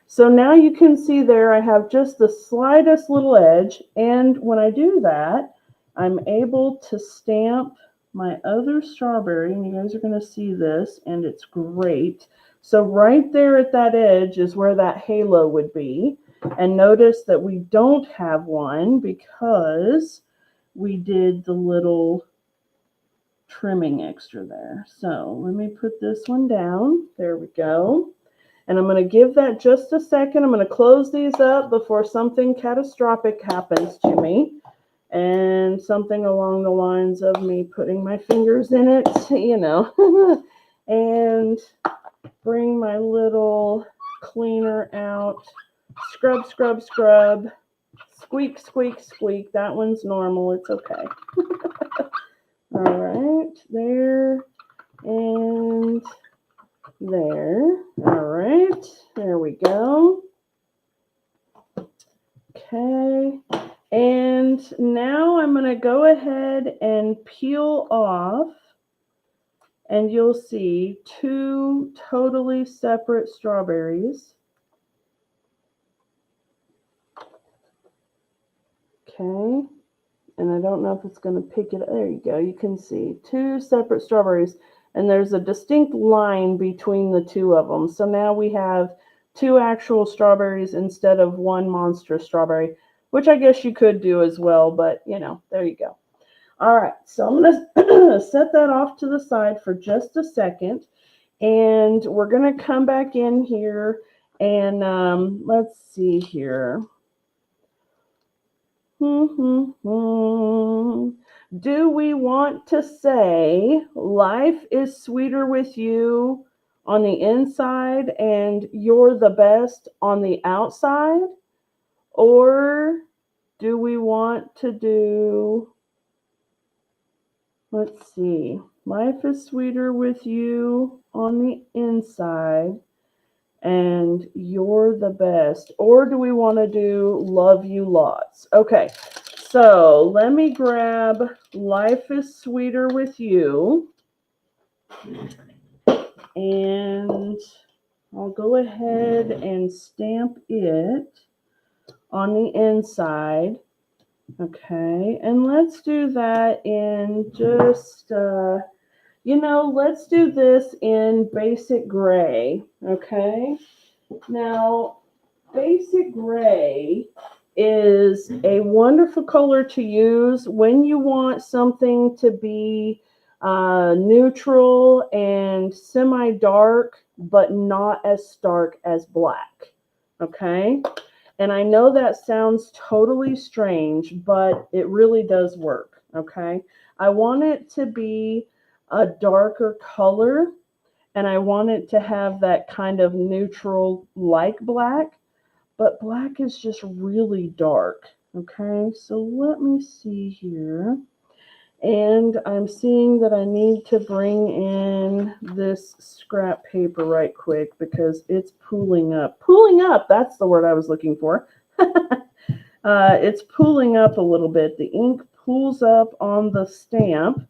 So now you can see there I have just the slightest little edge. And when I do that, I'm able to stamp my other strawberry. And you guys are going to see this, and it's great. So right there at that edge is where that halo would be. And notice that we don't have one because we did the little trimming extra there. So let me put this one down. There we go. And I'm going to give that just a second. I'm going to close these up before something catastrophic happens to me. And something along the lines of me putting my fingers in it, and bring my little cleaner out. Scrub, scrub, scrub. Squeak, squeak, squeak. That one's normal. It's okay. All right. There and there. All right. There we go. Okay. And now I'm going to go ahead and peel off, and you'll see two totally separate strawberries. Okay. And I don't know if it's going to pick it. There you go. You can see 2 separate strawberries. And there's a distinct line between the 2 of them. So now we have 2 actual strawberries instead of 1 monstrous strawberry, which I guess you could do as well. But, you know, there you go. All right. So I'm going to set that off to the side for just a second. And we're going to come back in here and let's see here. Do we want to say life is sweeter with you on the inside and you're the best on the outside? Or do we want to do, let's see, life is sweeter with you on the inside and you're the best? Or do we want to do love you lots? Okay, so let me grab life is sweeter with you. And I'll go ahead and stamp it on the inside. Okay, and let's do that in just, let's do this in basic gray. Okay. Now, basic gray is a wonderful color to use when you want something to be neutral and semi-dark, but not as stark as black. Okay? And I know that sounds totally strange, but it really does work. Okay? I want it to be a darker color, and I want it to have that kind of neutral like black, but black is just really dark. Okay, so let me see here. And I'm seeing that I need to bring in this scrap paper right quick because it's pooling up. Pooling up, that's the word I was looking for. It's pooling up a little bit. The ink pools up on the stamp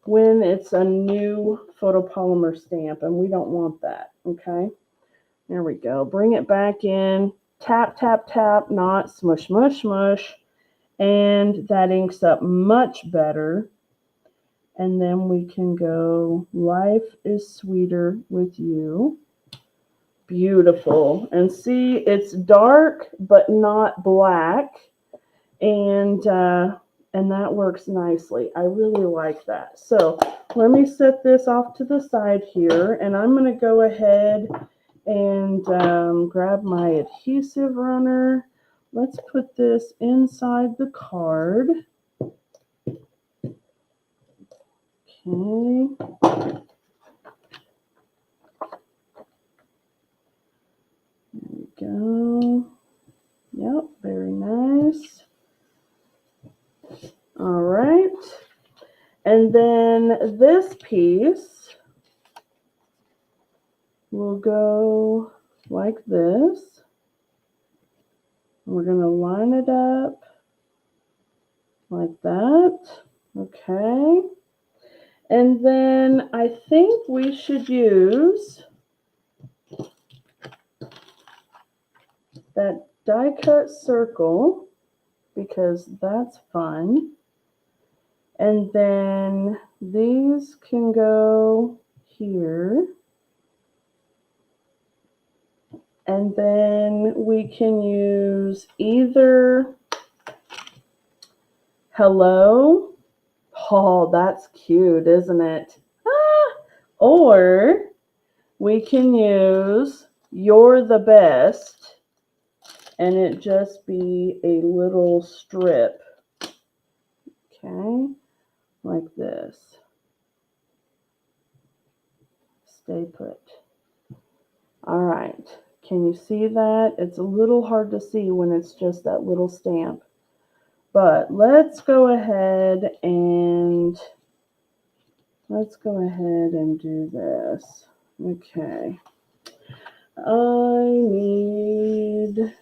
when it's a new photopolymer stamp, and we don't want that. Okay, there we go. Bring it back in. Tap, tap, tap, not smush, smush, smush. And that inks up much better. And then we can go, life is sweeter with you. Beautiful. And see, it's dark, but not black. And that works nicely. I really like that. So let me set this off to the side here. And I'm going to go ahead and grab my adhesive runner. Let's put this inside the card. Okay. There we go. Yep, very nice. All right. And then this piece will go like this. We're going to line it up like that. Okay. And then I think we should use that die cut circle because that's fun. And then these can go here. And then we can use either hello. Oh, that's cute, isn't it? Or we can use you're the best, and it just be a little strip. Okay, like this. Stay put. All right. Can you see that? It's a little hard to see when it's just that little stamp. But let's go ahead and do this. Okay. I need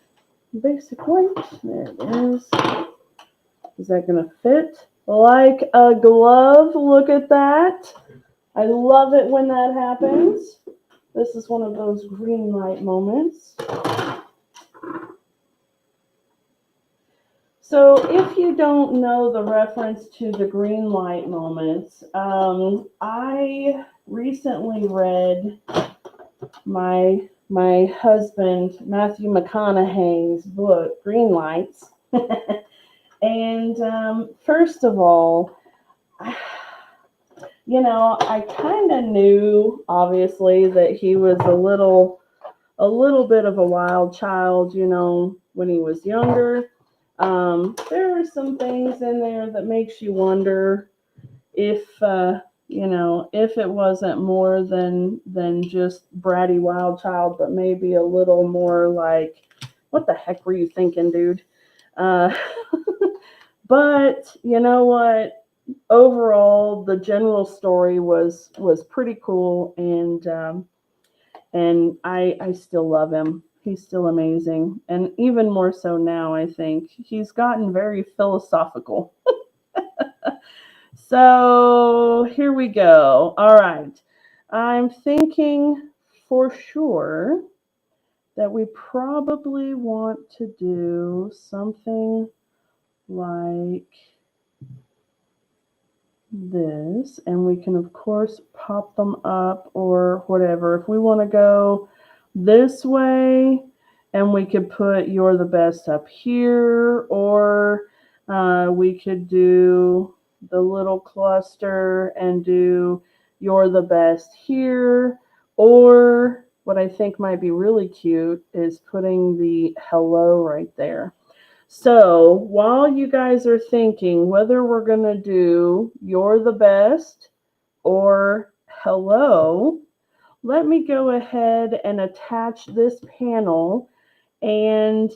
basic white. There it is. Is that going to fit like a glove? Look at that. I love it when that happens. This is one of those green light moments. So if you don't know the reference to the green light moments, I recently read my husband Matthew McConaughey's book Green Lights, and first of all, I kind of knew obviously that he was a little bit of a wild child, when he was younger. There are some things in there that makes you wonder if if it wasn't more than just bratty wild child, but maybe a little more like, what the heck were you thinking, dude? Uh, but you know what? Overall, the general story was pretty cool, and I still love him. He's still amazing, and even more so now. I think he's gotten very philosophical. So here we go. All right. I'm thinking for sure that we probably want to do something like this, and we can of course pop them up or whatever. If we want to go this way, and we could put "You're the Best" up here, or we could do the little cluster and do "You're the Best" here, or what I think might be really cute is putting the "hello" right there. So while you guys are thinking whether we're going to do "You're the Best" or "hello," let me go ahead and attach this panel. And,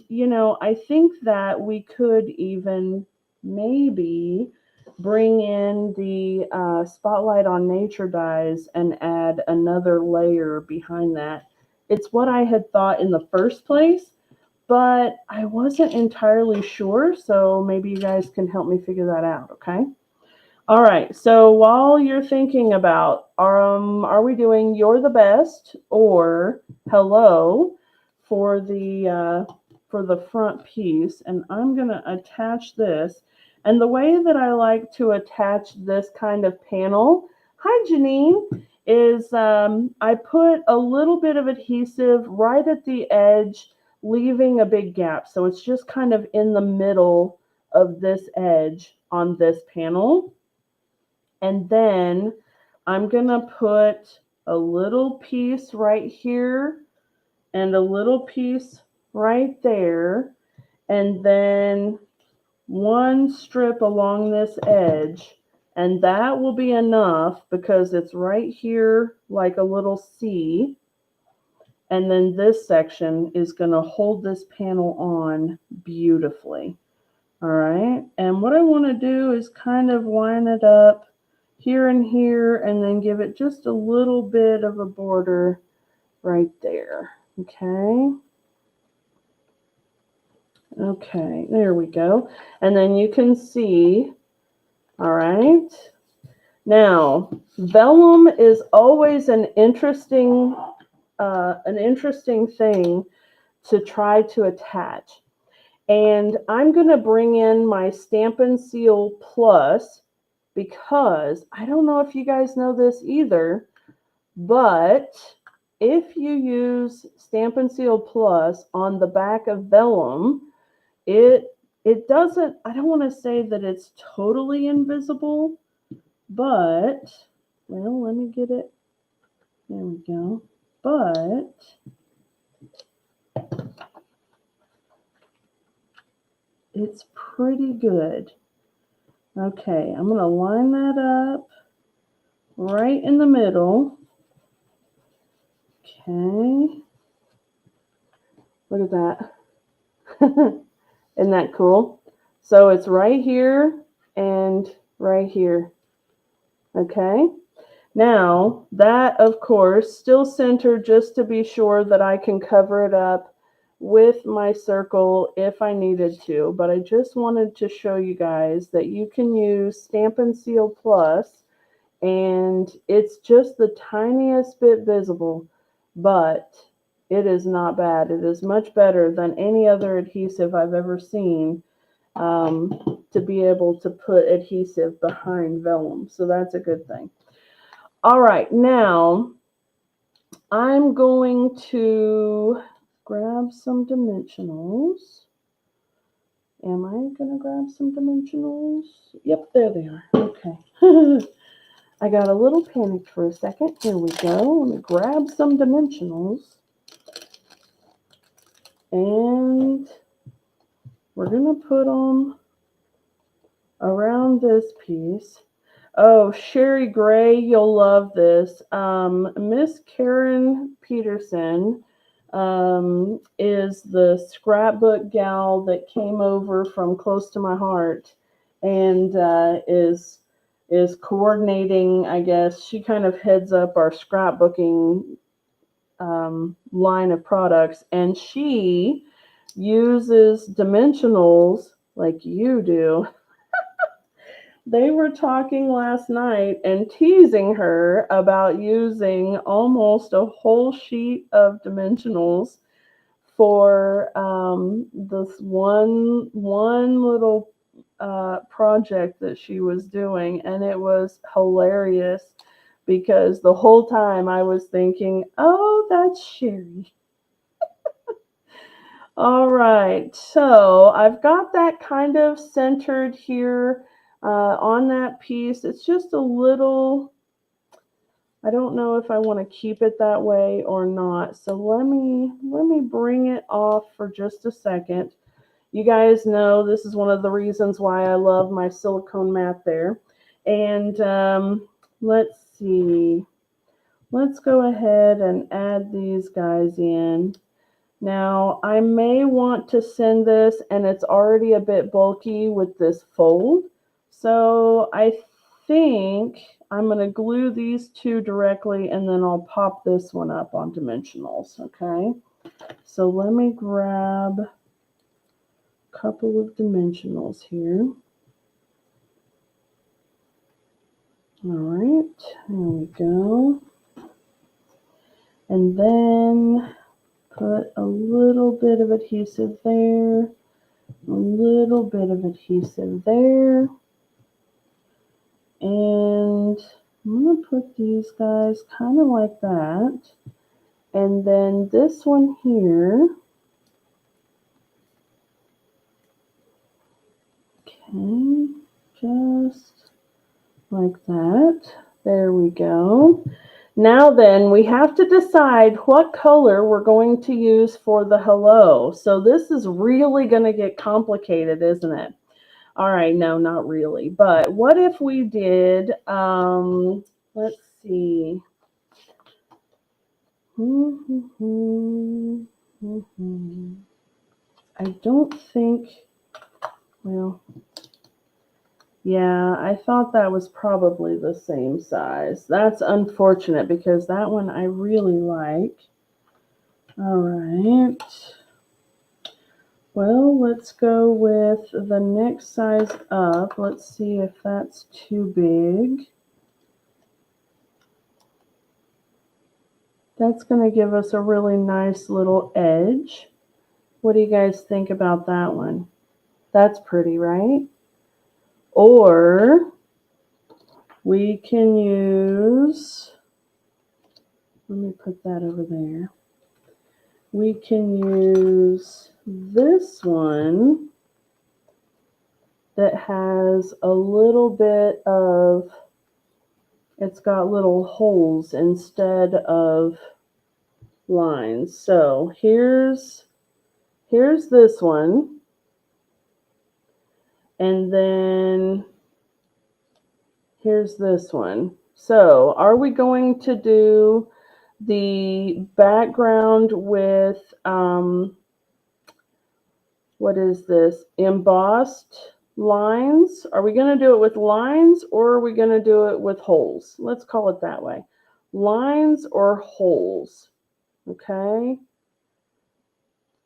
I think that we could even maybe bring in the Spotlight on Nature dies and add another layer behind that. It's what I had thought in the first place, but I wasn't entirely sure, so maybe you guys can help me figure that out, okay? All right, so while you're thinking about, are we doing "You're the Best" or "hello" for the front piece, and I'm gonna attach this. And the way that I like to attach this kind of panel, hi Janine, is I put a little bit of adhesive right at the edge, leaving a big gap. So it's just kind of in the middle of this edge on this panel. And then I'm going to put a little piece right here and a little piece right there. And then one strip along this edge. And that will be enough because it's right here like a little C. And then this section is going to hold this panel on beautifully. All right. And what I want to do is kind of line it up here and here, and then give it just a little bit of a border right there. Okay. Okay, there we go. And then you can see, all right. Now, vellum is always an interesting thing to try to attach. And I'm going to bring in my Stampin' Seal Plus, because I don't know if you guys know this either, but if you use Stampin' Seal Plus on the back of vellum, it doesn't, I don't want to say that it's totally invisible, but, well, let me get it. There we go. But it's pretty good. Okay, I'm going to line that up right in the middle. Okay. Look at that. Isn't that cool? So it's right here and right here. Okay. Now, that, of course, still centered just to be sure that I can cover it up with my circle if I needed to. But I just wanted to show you guys that you can use Stampin' Seal Plus, and it's just the tiniest bit visible, but it is not bad. It is much better than any other adhesive I've ever seen. to be able to put adhesive behind vellum. So that's a good thing. All right, now I'm going to grab some dimensionals. Am I going to grab some dimensionals? Yep, there they are. Okay. I got a little panicked for a second. Here we go. Let me grab some dimensionals. And we're going to put them around this piece. Oh, Sherry Gray, you'll love this. Miss Karen Peterson is the scrapbook gal that came over from close to my heart and is coordinating, I guess. She kind of heads up our scrapbooking line of products, and she uses dimensionals like you do. They were talking last night and teasing her about using almost a whole sheet of dimensionals for this one little project that she was doing, and it was hilarious because the whole time I was thinking, "Oh, that's Sherry." All right, so I've got that kind of centered here on that piece. It's just a little, I don't know if I want to keep it that way or not. So let me bring it off for just a second. You guys know this is one of the reasons why I love my silicone mat there. And let's see. Let's go ahead and add these guys in. Now, I may want to send this, and it's already a bit bulky with this fold. So I think I'm going to glue these two directly, and then I'll pop this one up on dimensionals, okay? So let me grab a couple of dimensionals here. All right, there we go. And then put a little bit of adhesive there, a little bit of adhesive there, and I'm going to put these guys kind of like that, and then this one here, okay, just like that. There we go. Now then, we have to decide what color we're going to use for the hello. So this is really going to get complicated, isn't it? All right, no, not really. But what if we did, let's see. I don't think, well, yeah, I thought that was probably the same size. That's unfortunate because that one I really like. All right. Well, let's go with the next size up. Let's see if that's too big. That's going to give us a really nice little edge. What do you guys think about that one? That's pretty, right? Or we can use, let me put that over there. We can use this one that has a little bit of, it's got little holes instead of lines. So here's this one. And then here's this one. So are we going to do the background with, what is this, embossed lines? Are we going to do it with lines or are we going to do it with holes? Let's call it that way. Lines or holes, okay?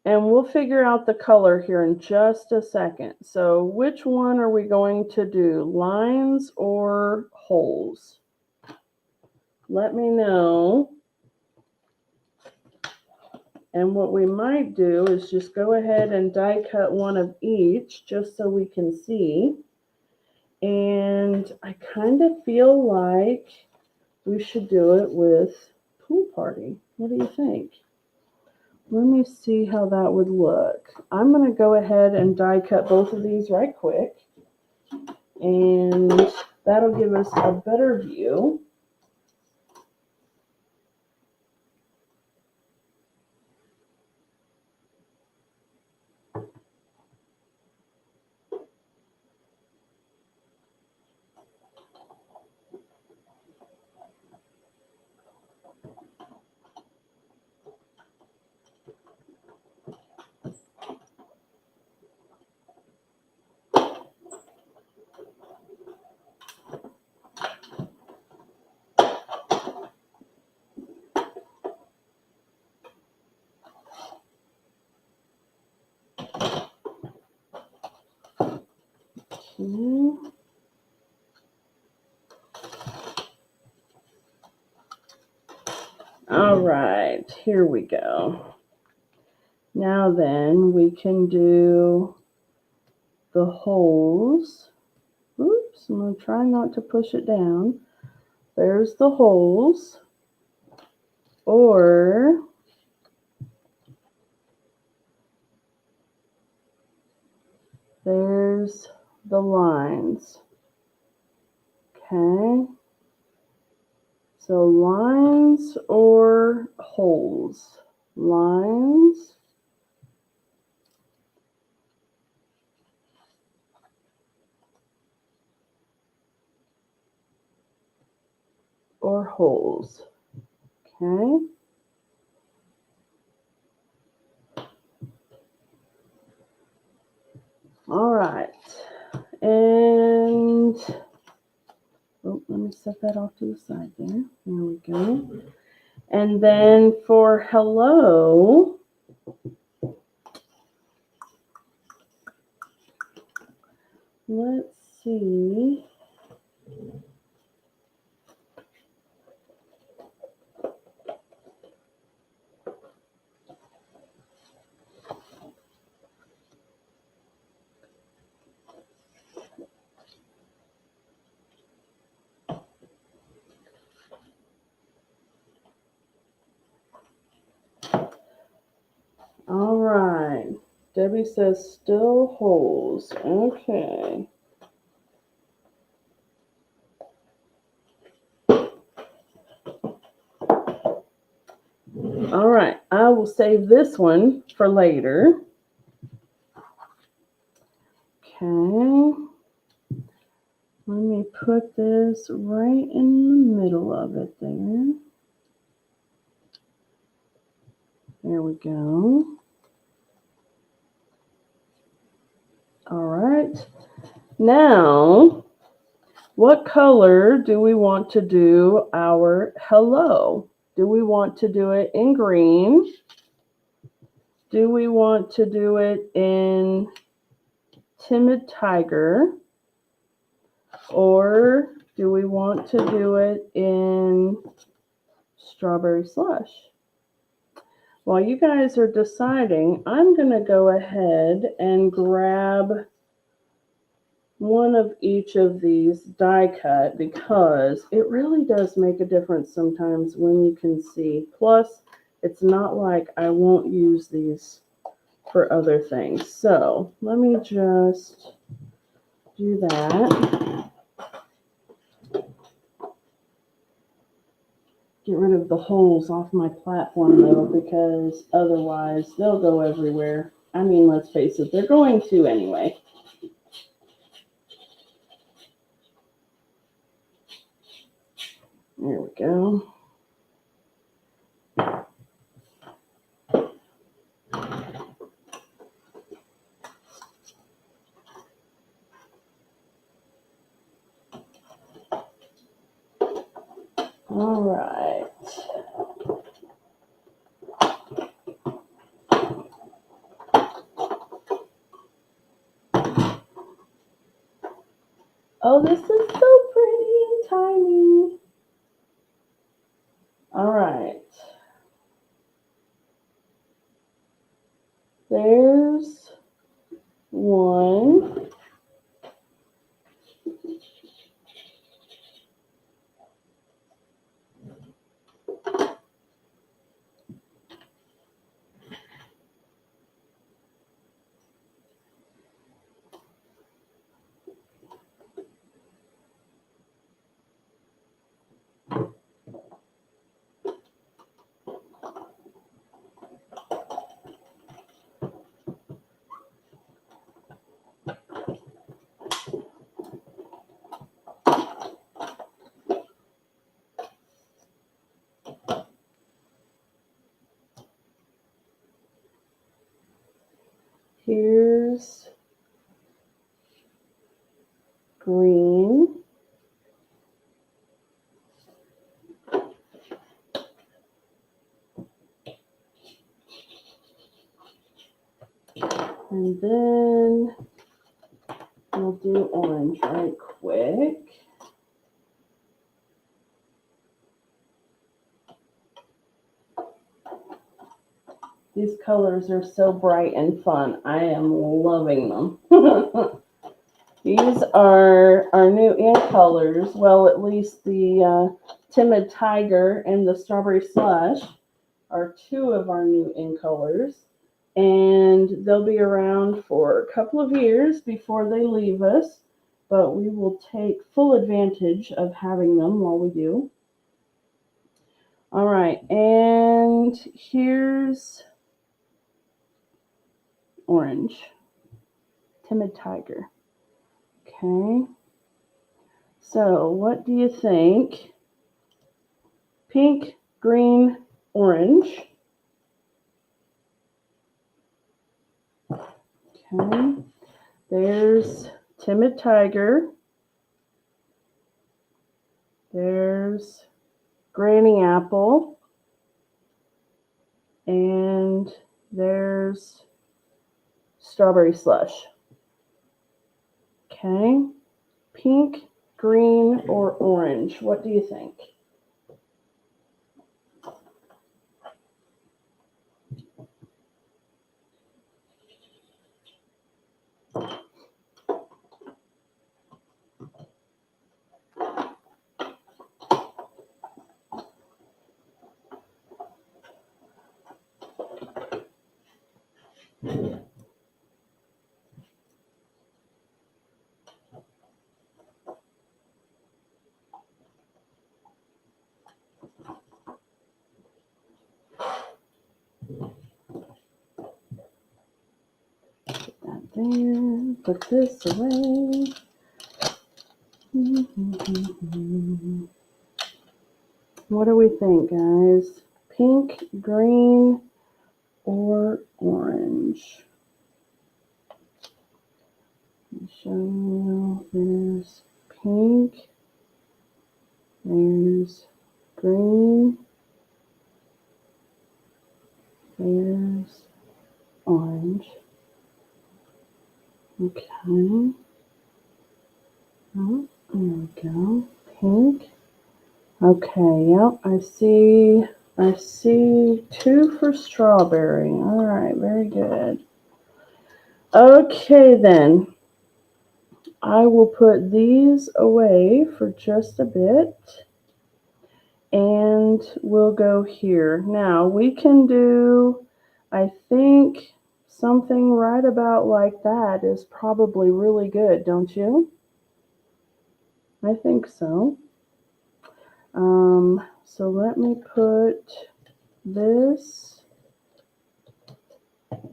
And we'll figure out the color here in just a second. So which one are we going to do, lines or holes? Let me know. And what we might do is just go ahead and die cut one of each just so we can see. And I kind of feel like we should do it with Pool Party. What do you think? Let me see how that would look. I'm going to go ahead and die cut both of these right quick. And that'll give us a better view. Okay. All right, here we go. Now then, we can do the holes. Oops, I'm going to try not to push it down. There's the holes. Or there's the lines. Okay. So lines or holes? Lines or holes? Okay. All right. And oh, let me set that off to the side there. There we go. And then for hello, let's see. All right. Debbie says still holes. Okay. All right. I will save this one for later. Okay. Let me put this right in the middle of it there. There we go. All right. Now, what color do we want to do our hello? Do we want to do it in green? Do we want to do it in Timid Tiger? Or do we want to do it in Strawberry Slush? While you guys are deciding, I'm going to go ahead and grab one of each of these die cut because it really does make a difference sometimes when you can see. Plus, it's not like I won't use these for other things. So let me just do that. Get rid of the holes off my platform though, because otherwise they'll go everywhere. I mean, let's face it, they're going to anyway. There we go. All right. Oh, this is so pretty and tiny. All right. Here's green. And then we'll do orange right quick. These colors are so bright and fun. I am loving them. These are our new in colors. Well, at least the Timid Tiger and the Strawberry Slush are two of our new in colors. And they'll be around for a couple of years before they leave us. But we will take full advantage of having them while we do. All right, and here's orange. Timid Tiger. Okay. So what do you think? Pink, green, orange. Okay. There's Timid Tiger. There's Granny Apple. And there's Strawberry Slush. Okay. Pink, green, or orange? What do you think? There, put this away. What do we think, guys? Pink, green, or orange? Let me show you. There's pink. There's green. There's orange. Okay. Oh, there we go. Pink. Okay, yep, I see two for strawberry. All right, very good. Okay, then. I will put these away for just a bit. And we'll go here. Now, we can do, I think, something right about like that is probably really good, don't you? I think so. So let me put this. Okay.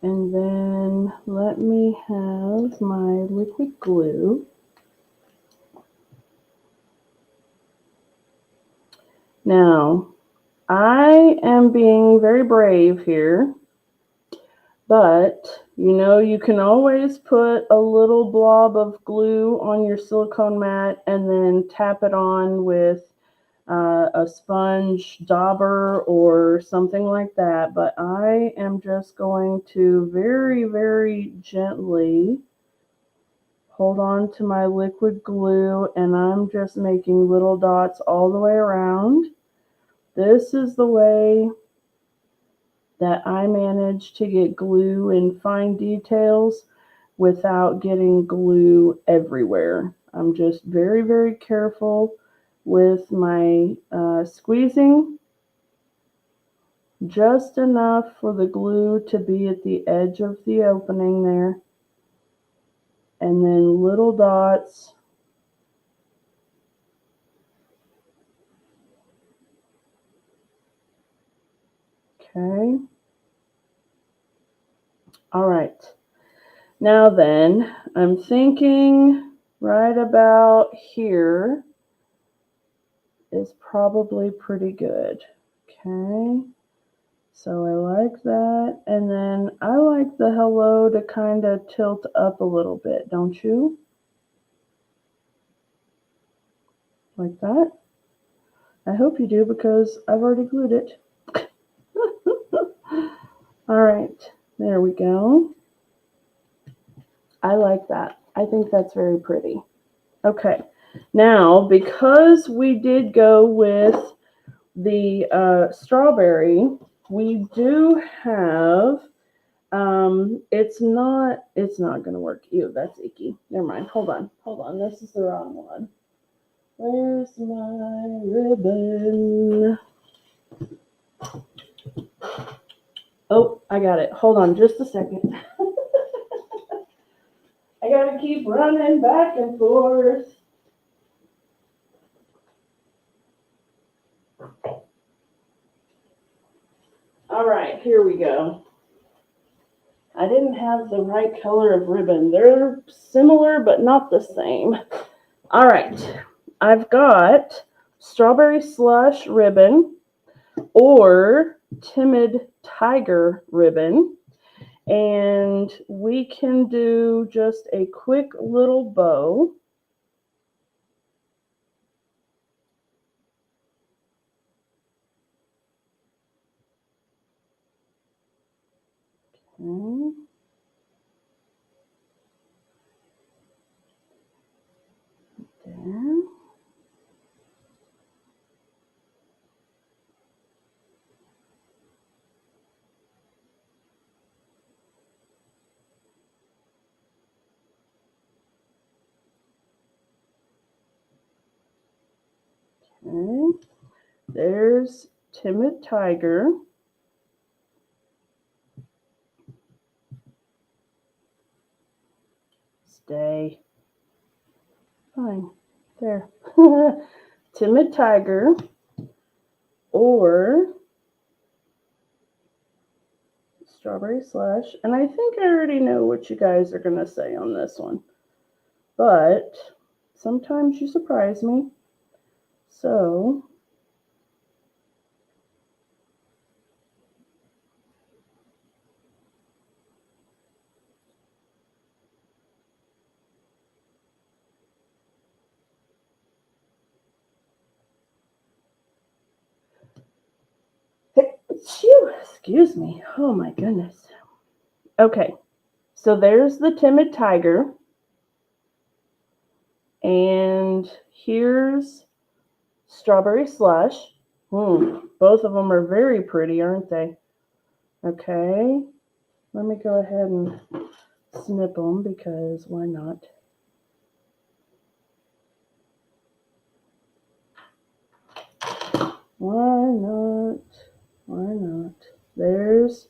And then let me have my liquid glue. Now, I am being very brave here, but you know, you can always put a little blob of glue on your silicone mat and then tap it on with a sponge dauber or something like that. But I am just going to very, very gently hold on to my liquid glue, and I'm just making little dots all the way around. This is the way that I manage to get glue in fine details without getting glue everywhere. I'm just very, very careful with my squeezing, just enough for the glue to be at the edge of the opening there. And then little dots. Okay. All right. Now then, I'm thinking right about here is probably pretty good. Okay. So I like that. And then I like the hello to kind of tilt up a little bit, don't you? Like that? I hope you do because I've already glued it. All right, there we go. I like that. I think that's very pretty. Okay, now because we did go with the strawberry, we do have, it's not going to work. Ew, that's icky. Never mind. Hold on. This is the wrong one. Where's my ribbon? Oh, I got it. Hold on just a second. I gotta keep running back and forth. All right, here we go. I didn't have the right color of ribbon. They're similar, but not the same. All right, I've got strawberry slush ribbon or timid tiger ribbon. And we can do just a quick little bow. Okay. There. Okay. There's timid tiger. Stay. Fine. There. Timid tiger or strawberry slush. And I think I already know what you guys are going to say on this one. But sometimes you surprise me. So excuse me. Oh my goodness. Okay. So there's the timid tiger. And here's strawberry slush. Both of them are very pretty, aren't they? Okay. Let me go ahead and snip them because why not? Why not? Why not? There's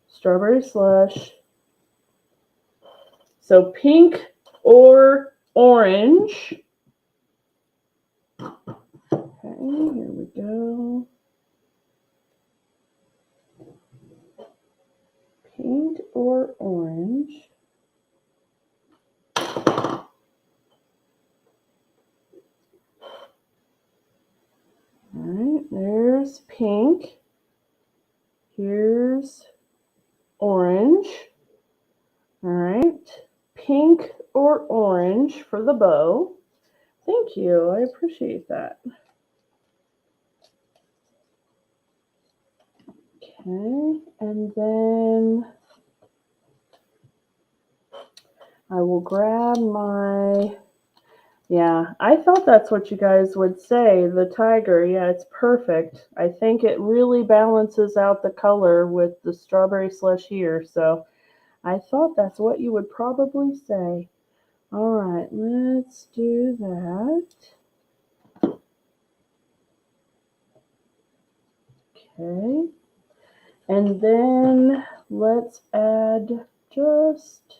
strawberry slush. So pink or orange. Okay, here we go. Pink or orange. All right, there's pink. Here's orange. All right, pink or orange for the bow. Thank you, I appreciate that. Okay, and then I will grab my, yeah, I thought that's what you guys would say, the tiger. Yeah, it's perfect. I think it really balances out the color with the strawberry slush here, so I thought that's what you would probably say. All right, let's do that. Okay. And then let's add just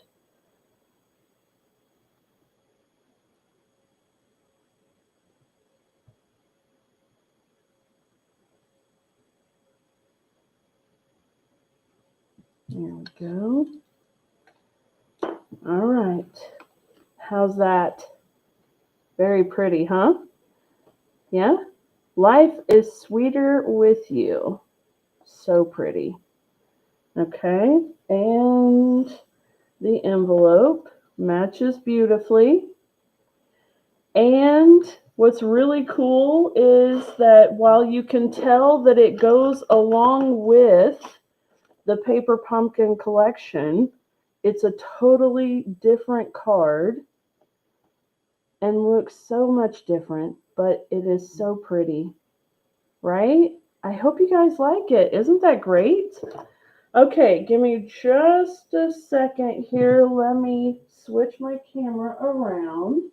there we go. All right. How's that? Very pretty, huh? Yeah? Life is sweeter with you. So pretty. Okay, and the envelope matches beautifully. And what's really cool is that while you can tell that it goes along with the Paper Pumpkin collection, it's a totally different card and looks so much different, but it is so pretty, right? I hope you guys like it. Isn't that great? Okay, give me just a second here. Let me switch my camera around.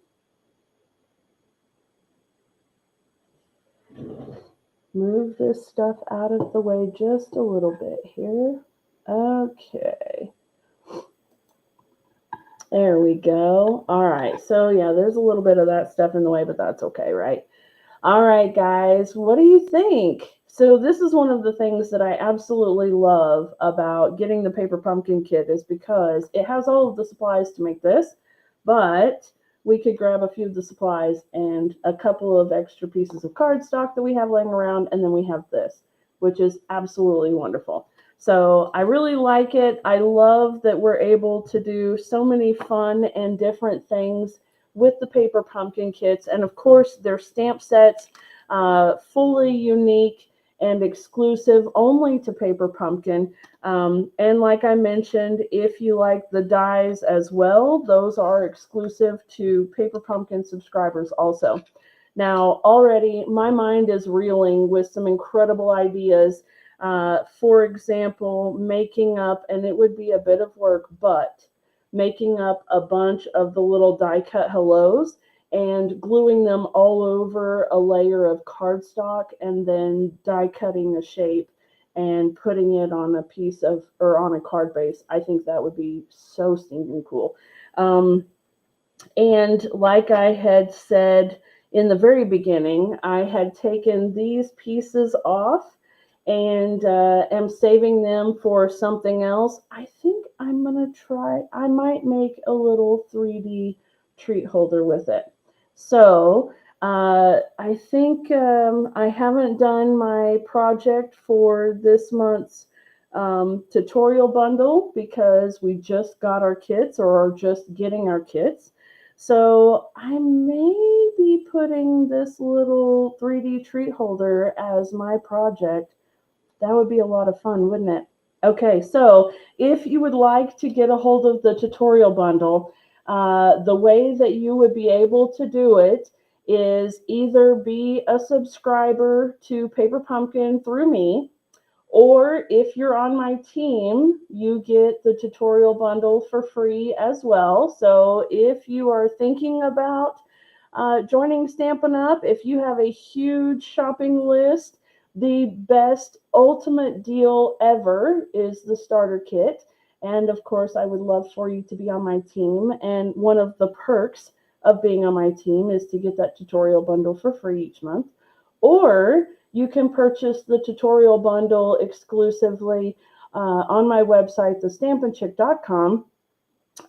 Move this stuff out of the way just a little bit here. Okay. There we go. All right. So, yeah, there's a little bit of that stuff in the way, but that's okay, right? All right, guys, what do you think? So this is one of the things that I absolutely love about getting the Paper Pumpkin kit is because it has all of the supplies to make this, but we could grab a few of the supplies and a couple of extra pieces of cardstock that we have laying around, and then we have this, which is absolutely wonderful. So I really like it. I love that we're able to do so many fun and different things with the Paper Pumpkin kits. And of course, they're stamp sets, fully unique and exclusive only to Paper Pumpkin. And like I mentioned, if you like the dies as well, those are exclusive to Paper Pumpkin subscribers also. Now, already my mind is reeling with some incredible ideas. For example, making up, and it would be a bit of work, but making up a bunch of the little die cut hellos and gluing them all over a layer of cardstock and then die cutting a shape and putting it on a piece of or on a card base. I think that would be so stinking cool. And like I had said in the very beginning, I had taken these pieces off and am saving them for something else. I think I'm going to try, I might make a little 3D treat holder with it. So I think I haven't done my project for this month's tutorial bundle because we just got our kits or are just getting our kits. So I may be putting this little 3D treat holder as my project. That would be a lot of fun, wouldn't it? Okay, so if you would like to get a hold of the tutorial bundle, the way that you would be able to do it is either be a subscriber to Paper Pumpkin through me, or if you're on my team, you get the tutorial bundle for free as well. So if you are thinking about joining Stampin' Up, if you have a huge shopping list, the best ultimate deal ever is the starter kit. And of course, I would love for you to be on my team. And one of the perks of being on my team is to get that tutorial bundle for free each month. Or you can purchase the tutorial bundle exclusively on my website, thestampinchick.com.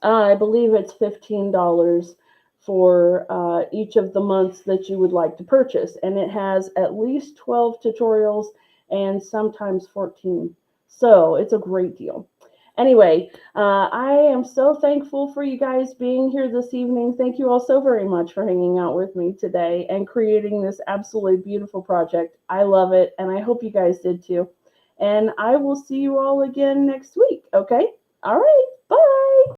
I believe it's $15 for each of the months that you would like to purchase. And it has at least 12 tutorials and sometimes 14. So it's a great deal. Anyway, I am so thankful for you guys being here this evening. Thank you all so very much for hanging out with me today and creating this absolutely beautiful project. I love it, and I hope you guys did too. And I will see you all again next week, okay? All right, bye.